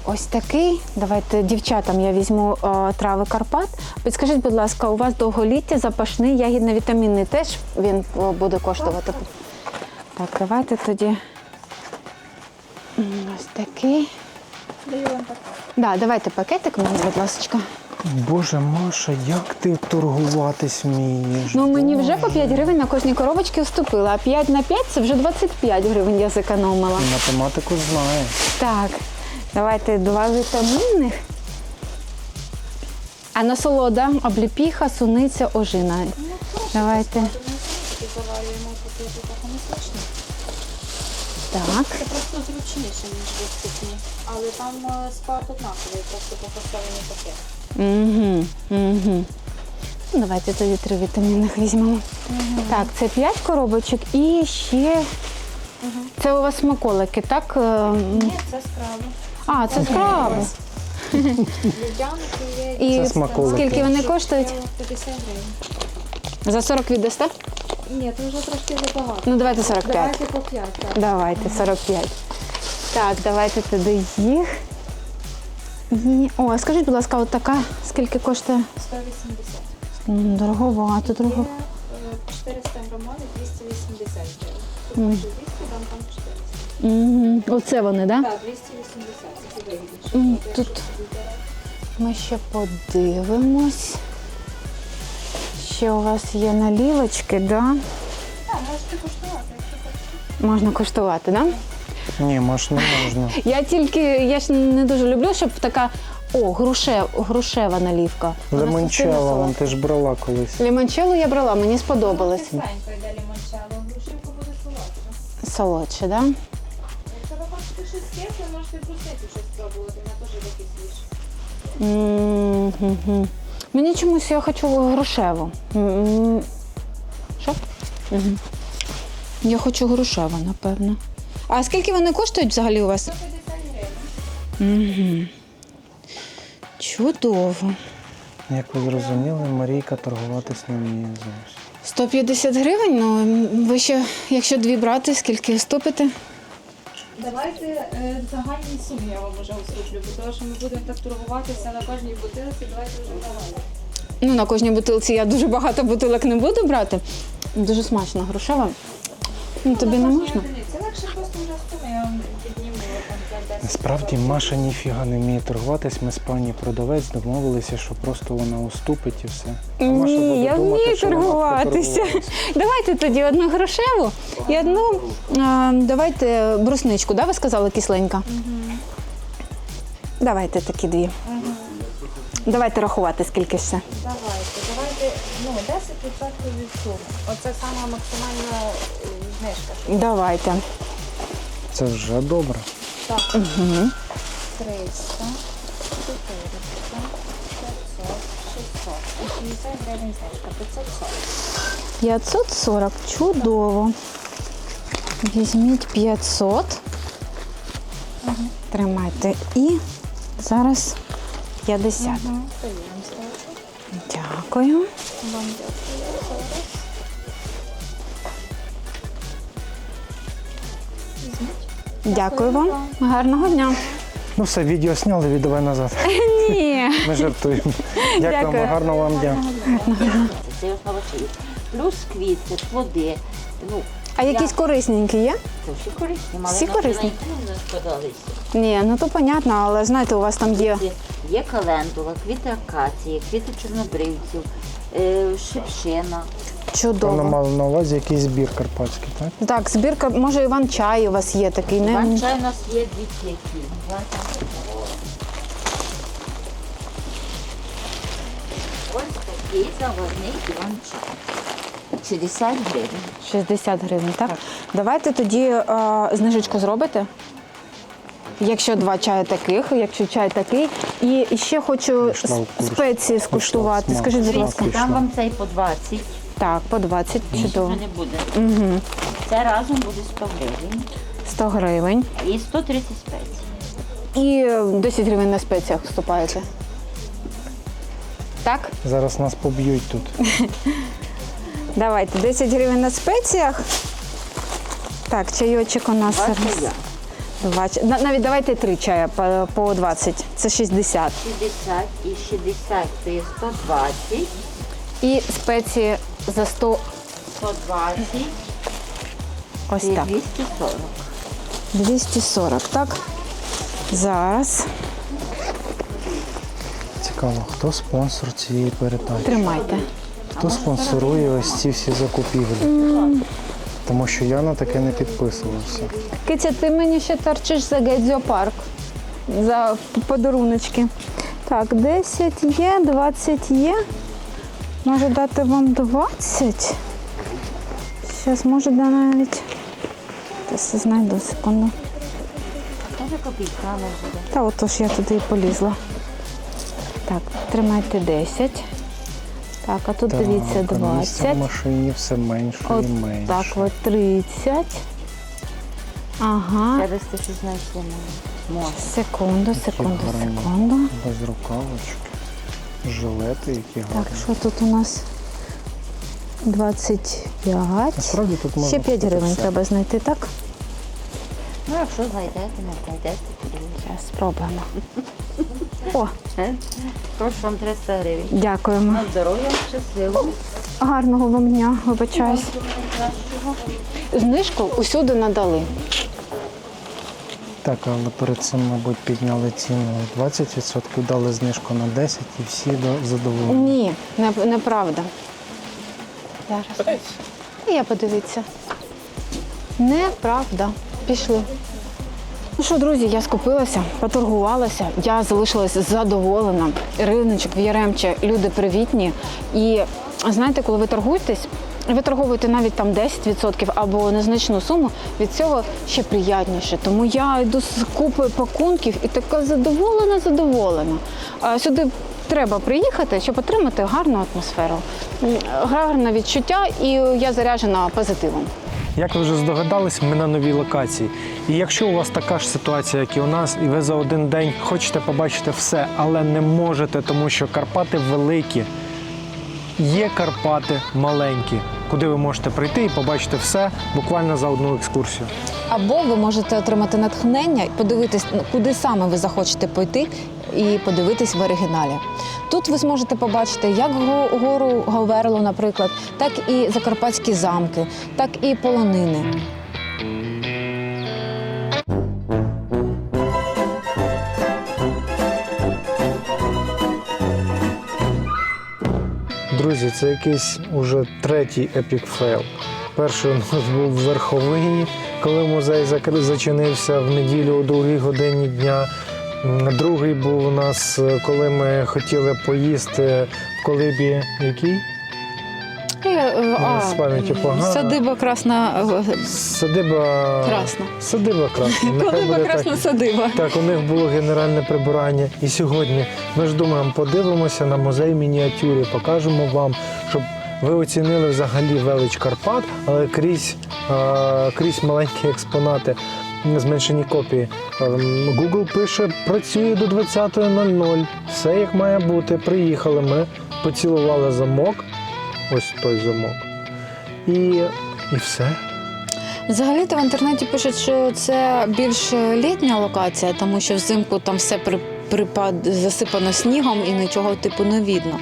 ось такий. Давайте дівчатам я візьму трави Карпат. Підскажіть, будь ласка, у вас довголіття, запашний, ягідно-вітамінний теж він буде коштувати? Так, давайте тоді ось такий. Даю вам так. Да, давайте пакетик мені, будь ласка. Боже, Маша, як ти торгуватись вмієш? Ну, мені вже по 5 гривень на кожній коробочці вступила, а 5 на 5 – це вже 25 гривень я зекономила. Математику знає. Так, давайте 2 вітамінних. А насолода, обліпіха, суниця, ожина. Давайте. Заварюємо попити так не смачно. Так. Це просто зручніше, ніж виступні. Але там склад однаковий, просто по поставленні пакет. Угу. Ну, давайте тоді 3 вітамінних візьмемо. Так, це 5 коробочок і ще. Це у вас смаколики, так? Ні, це скраби. А, це скраби. Людяники є. І Це смаколики. скільки вони коштують? 50 гривень. За 40 віддасте? Ні, це вже трошки забагато. Ну, давайте 45. Давайте по 5. Так. Давайте, 45. Так, давайте туди їх. О, а скажіть, будь ласка, от така, скільки коштує? 180. Дороговато, Є 400 грамові, 280 гривень. Тут може 200, там 400. Оце вони, так? Да? Так, 280, це вигідніше. Тут ми ще подивимось. Ще у вас є налівочки, да? Так, можете куштувати, якщо хочете. Можна куштувати, да? Ні, Маш, не можна. Я ж не дуже люблю, щоб така, грушева налівка. Вона Лимончелло, суцільна вон, ти ж брала колись. Лімончелло я брала, мені сподобалось. Кисленько йде лімончелло, грушівка буде солодша. Солодше, да? Якщо ви хочете щось кисле, можете брусницю щось спробувати, вона теж буде кисліше. Мгм. Мені чомусь я хочу грушеву. Що? Мгм. Я хочу грушеву, напевно. А скільки вони коштують взагалі у вас? 150 гривень. Угу. Чудово. Як ви зрозуміли, Марійка торгуватись не вміє зовсім. 150 гривень, ну ви ще, якщо 2 брати, скільки вступите? Давайте загальні суми я вам вже уступлю, бо тому що ми будемо так торгуватися на кожній бутилці, давайте вже загально. Ну, на кожній бутилці я дуже багато бутилок не буду брати. Дуже смачно, грушева. Ну, тобі не можна? Це легше просто вже суми, я вам підніму там для 10. Насправді Маша ніфіга не вміє торгуватись. Ми з пані продавець домовилися, що просто вона уступить і все. А Маша буде Ні, я думати, вмію що вона торгуватися. поторгувалась. Давайте тоді одну грушеву і одну, давайте брусничку, да, ви сказали, кисленька? Давайте такі 2. Давайте рахувати, скільки ж це. Давайте, 10% від суми. Оце сама максимальна знижка. Давайте. Це вже добре. Так. 300, 400, 500, 600. І 60 гривень знижка, 540. 540, чудово. Візьміть 500. Тримайте. І зараз 50. Це я вам ставлю. Дякую. Вам дякую. Дякую вам. Гарного дня. Ну все, відео зняли, віддавай назад. Ні. Ми жартуємо. Дякуємо, Дякую. гарного вам дня. Це основа чаю. Плюс квіти, плоди. Ну, А якісь корисненькі є? Це всі корисні, Всі корисні? не складалися. Ні, ну то понятно, але знаєте, у вас там є. Є календула, квіти акації, квіти чорнобривців, шипшина. Вона Чудово. мала на увазі якийсь збір карпатський, так? Так, збірка, може Іван чай у вас є такий, не? Іван чай у нас є дві які. Ось такий заварний Іван чай. 60 гривень. 60 гривень, так? Давайте тоді знижечку зробите. Якщо 2 чаю таких, якщо чай такий. І ще хочу Пішла в курс. спеції скуштувати. смак. Скажіть, будь Смак. ласка. Там вам цей по 20, Так, по 20, чудово. не буде. Угу. Це разом буде 100 гривень 100 гривень. і 130 спецій. І 10 гривень на спеціях вступаєте. Так? Зараз нас поб'ють тут. Давайте, 10 гривень на спеціях. Так, чайочок у нас. Два зараз. чая. Навіть давайте 3 чая по 20. Це 60. 60 і 60 це є 120, І спеції за 100. 120 Ось і так. 240. 240, так? Зараз. Цікаво, хто спонсор цієї передачі? Тримайте. Хто спонсорує ось ці всі закупівлі? Тому що я на таке не підписувався. Киця, ти мені ще торчиш за геть-зоопарк. За подаруночки. Так, 10 є, 20 є. Можу дати вам 20. Зараз можу дати навіть. Зараз знайду секунду. Може копійками буде. Та отож я туди і полізла. Так, тримайте 10. Так, а тут дивіться а місця 20. в машині все менше От і менше. так, от 30. Ага. Зараз ти щось знайшли. Може. Секунду, секунду, гарні. секунду. Без рукавочки. Жилети, які Так, гарні. що тут у нас? 25. Насправді тут можна Ще 5 купити гривень все. треба знайти, так? Ну, якщо знайдете, не знайдете, подивіться. Зараз спробуємо. О, Прошу вам 300 гривень. дякуємо. На здоров'я, щасливо. Гарного вам дня, вибачаюсь. Знижку усюди надали. Так, але перед цим, мабуть, підняли ціну 20%, дали знижку на 10% і всі задоволені. Ні, неправда. Зараз. Я подивіться. Неправда. Пішли. Ну що, друзі, я скупилася, поторгувалася, я залишилася задоволена. Риночок в Яремче, люди привітні. І знаєте, коли ви торгуєтесь, ви торгуєте навіть там 10% або незначну суму, від цього ще приятніше. Тому я йду з купою пакунків і така задоволена. А сюди треба приїхати, щоб отримати гарну атмосферу, гарне відчуття, і я заряджена позитивом. Як ви вже здогадались, ми на новій локації. І якщо у вас така ж ситуація, як і у нас, і ви за один день хочете побачити все, але не можете, тому що Карпати великі, є Карпати маленькі, куди ви можете прийти і побачити все буквально за одну екскурсію. Або ви можете отримати натхнення і подивитись, куди саме ви захочете пойти і подивитись в оригіналі. Тут ви зможете побачити як гору Говерлу, наприклад, так і закарпатські замки, так і полонини. Друзі, це якийсь уже третій епік фейл. Перший у нас був в Верховині, коли музей зачинився в неділю о 2 годині дня. Другий був у нас, коли ми хотіли поїсти в колибі який? З пам'яті погано. Садиба Красна. Садиба Красна. Садиба Красна. Нехай Колиба буде Красна так. садиба. Так, у них було генеральне прибирання. І сьогодні ми ж думаємо, подивимося на музей мініатюри, покажемо вам, щоб ви оцінили взагалі велич Карпат, але крізь маленькі експонати, зменшені копії. Google пише, працює до 20:00. Все як має бути. Приїхали ми, поцілували замок, ось той замок. І все. Взагалі-то в інтернеті пишуть, що це більш літня локація, тому що взимку там все засипано снігом і нічого типу не видно.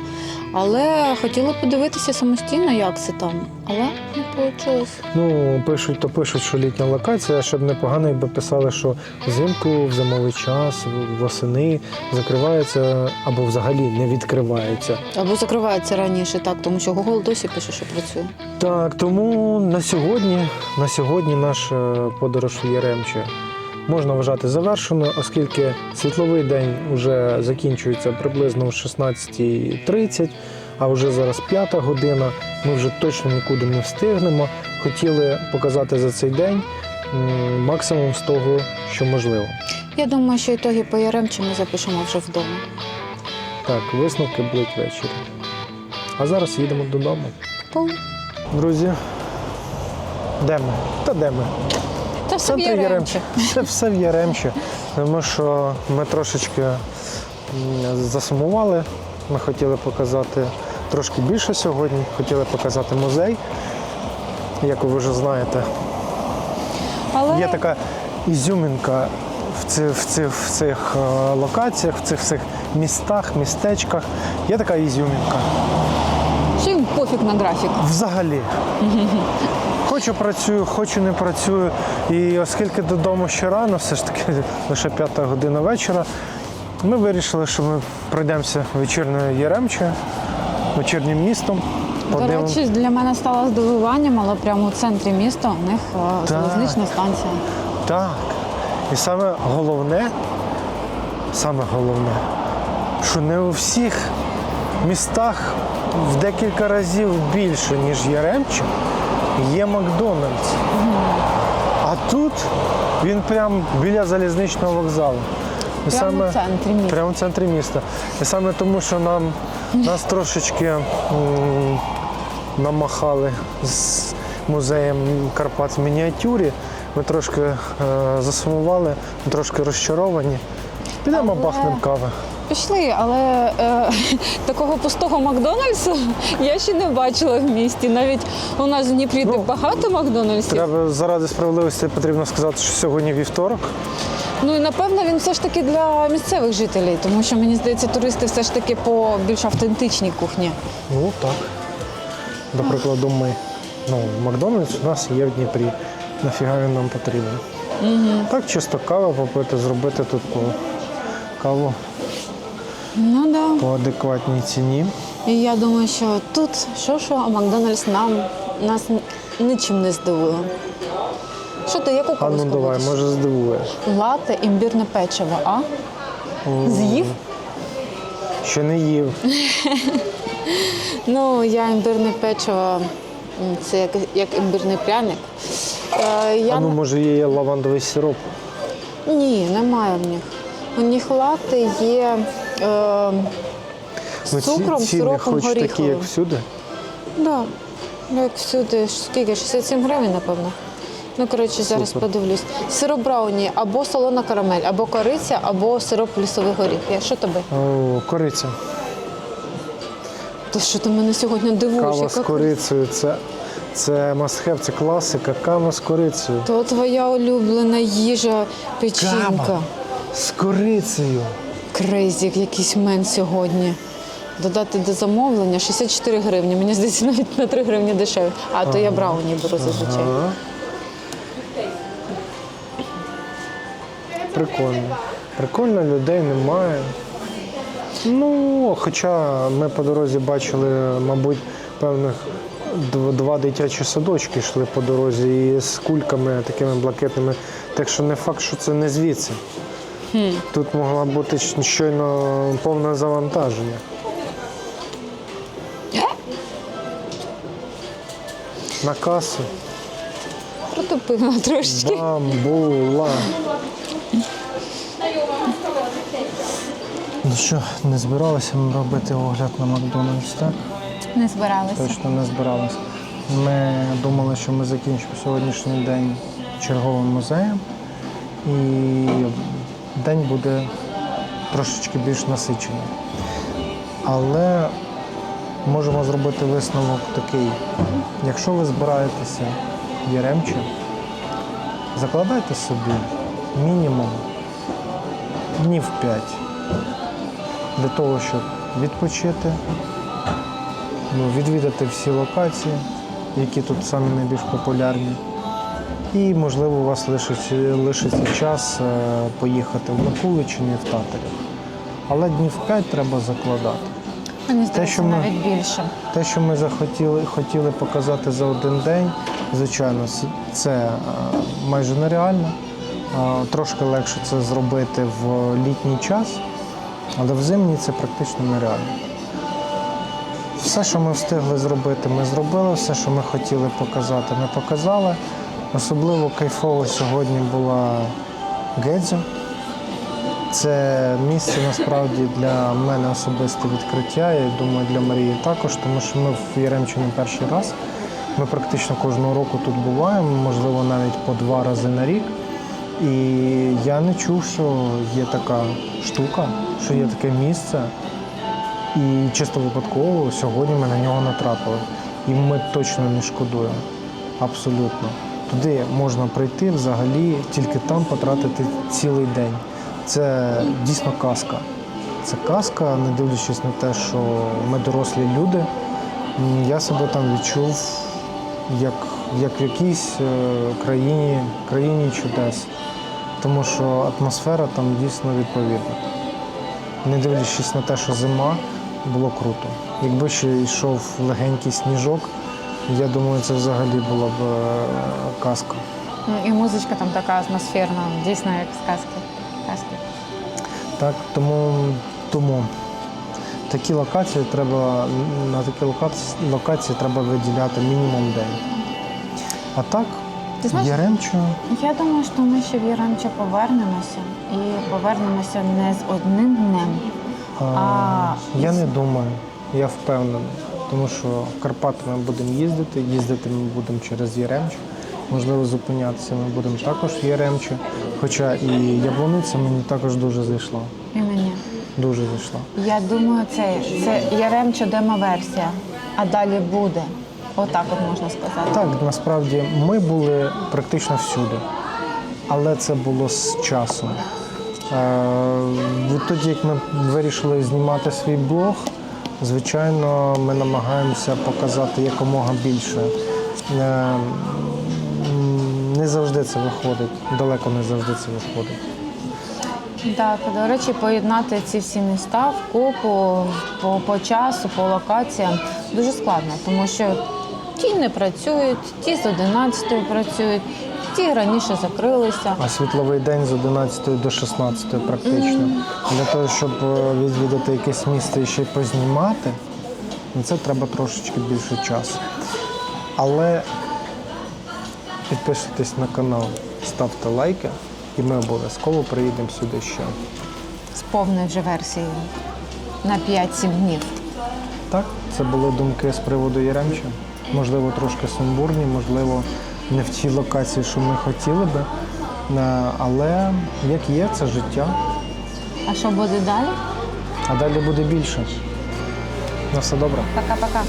Але хотіла подивитися самостійно, як це там. Але не вийшло. Ну, пишуть, що літня локація, щоб непогано, якби писали, що взимку, в зимовий час, восени закривається або взагалі не відкривається. Або закривається раніше, так, тому що Google досі пише, що працює. Так, тому на сьогодні наша подорож в Яремче можна вважати завершеною, оскільки світловий день вже закінчується приблизно о 16:30, а вже зараз 5 година, ми вже точно нікуди не встигнемо. Хотіли показати за цей день максимум з того, що можливо. Я думаю, що ітоги по Яремчу ми запишемо вже вдома. Так, висновки будуть ввечері. А зараз їдемо додому. Друзі, де ми? Та де ми? Та все в Центр Яремче. Це все в Яремче, тому що ми трошечки засумували. Ми хотіли показати трошки більше сьогодні, хотіли показати музей, як ви вже знаєте. Але Є така ізюминка в цих локаціях, в цих всіх містах, містечках. Є така ізюминка. що їм пофіг на графік. Взагалі. Хочу працюю, хочу не працюю. І оскільки додому ще рано, все ж таки лише 5 година вечора, ми вирішили, що ми пройдемося вечірньою Яремчею, вечірнім містом. До речі, для мене стало здивуванням, але прямо у центрі міста у них залізнична станція. Так. І саме головне, що не у всіх містах в декілька разів більше, ніж Яремче, є Макдональдс. А тут він прямо біля залізничного вокзалу. І Прямо в центрі міста. Прямо в центрі міста. І саме тому, що нас трошечки намахали з музеєм Карпат в мініатюрі, ми трошки засумували, ми трошки розчаровані. Підемо бахнемо кави. Пішли, але такого пустого Макдональдсу я ще не бачила в місті. Навіть у нас в Дніпрі багато Макдональдсів. Треба заради справедливості потрібно сказати, що сьогодні вівторок. Ну і напевно він все ж таки для місцевих жителів, тому що мені здається, туристи все ж таки по більш автентичній кухні. Ну так. До прикладу, ми. Макдональдс у нас є в Дніпрі. Нафіга він нам потрібен. Так, чисто каву попити, зробити тут каву Ну да. по адекватній ціні. І я думаю, що тут що, а Макдональдс нас нічим не здивує. Що ти, яку А каву ну давай, спробуєш? може здивуєш. Лате, імбірне печиво, а? З'їв? Ще не їв. Ну, я імбирне печиво, це як імбирний пряник. А ну може є лавандовий сироп. Ні, немає в них. У них лати є з цукром, ціни сиропом хоч такі, горіховим. як всюди. Так, як всюди. Скільки? 67 гривень, напевно. Ну, коротше, зараз подивлюсь. Сироп брауні, або солона карамель, або кориця, або сироп лісовий горіх. Що тобі? О, кориця. Ти що ти мене сьогодні дивуєш? Кава з корицею. Це must-have, це класика. Кава з корицею. То твоя улюблена їжа, печінка. Кава з корицею. Крейзі, якийсь мен сьогодні. Додати до замовлення 64 гривні. Мені здається, навіть на 3 гривні дешевше. А то я брауні беру зазвичай. Ага. Прикольно. Прикольно, людей немає. Ну, хоча ми по дорозі бачили, мабуть, певних 2 дитячі садочки йшли по дорозі і з кульками такими блакитними. Так що не факт, що це не звідси. Тут могло бути щойно повне завантаження. На касу. Протопила трошечки. Бамбула. Ну що, не збиралися ми робити огляд на Макдональдс, так? Не збиралася. Точно не збиралися. Ми думали, що ми закінчимо сьогоднішній день черговим музеєм. І день буде трошечки більш насичений. Але можемо зробити висновок такий. Якщо ви збираєтеся в Яремче, закладайте собі мінімум днів 5 для того, щоб відпочити, відвідати всі локації, які тут самі найбільш популярні. І, можливо, у вас лишиться час поїхати в Микуличині, в Татарів. Але днів 5 треба закладати. Мені здається, навіть більше. Те, що ми хотіли показати за один день, звичайно, це майже нереально. Трошки легше це зробити в літній час, але в зимній це практично нереально. Все, що ми встигли зробити, ми зробили. Все, що ми хотіли показати, ми показали. Особливо кайфово сьогодні була Гедзю. Це місце насправді для мене особисте відкриття, я думаю, для Марії також, тому що ми в Яремчі не перший раз. Ми практично кожного року тут буваємо, можливо, навіть по 2 рази на рік. І я не чув, що є така штука, що є таке місце. І чисто випадково сьогодні ми на нього натрапили. І ми точно не шкодуємо. Абсолютно. Туди можна прийти взагалі, тільки там потратити цілий день. Це дійсно казка. Це казка, не дивлячись на те, що ми дорослі люди. Я себе там відчув як в якійсь країні чудес. Тому що атмосфера там дійсно відповідна. Не дивлячись на те, що зима, було круто. Якби ще йшов легенький сніжок, я думаю, це взагалі була б казка. І музичка там така атмосферна, дійсно як сказки. Так, тому такі локації на такі локації треба виділяти мінімум день. А так, Ти знаєш, Яремчу. Я думаю, що ми ще в Яремче повернемося. І повернемося не з одним днем. Я не думаю, я впевнений. Тому що в Карпати ми будемо їздити ми будемо через Яремчу. Можливо, зупинятися ми будемо також в Яремчі. Хоча і Яблуниця мені також дуже зайшла. І мені. Дуже зайшла. Я думаю, це Яремче демо-версія, а далі буде. Отак от можна сказати. Так, насправді ми були практично всюди, але це було з часом. Відтоді, як ми вирішили знімати свій блог, звичайно, ми намагаємося показати якомога більше. Не завжди це виходить, далеко не завжди це виходить. Так, до речі, поєднати ці всі міста в купу по часу, по локаціям дуже складно, тому що ті не працюють, ті з 11 працюють, ті раніше закрилися. А світловий день з 11 до 16 практично. Для того, щоб відвідати якесь місце і ще й познімати, це треба трошечки більше часу. Але підписуйтесь на канал, ставте лайки, і ми обов'язково приїдемо сюди ще. З повною вже версією на 5-7 днів. Так, це були думки з приводу Яремча. Можливо, трошки сумбурні, можливо, не в тій локації, що ми хотіли би. Але як є, це життя. А що буде далі? А далі буде більше. На все добре. Пока-пока.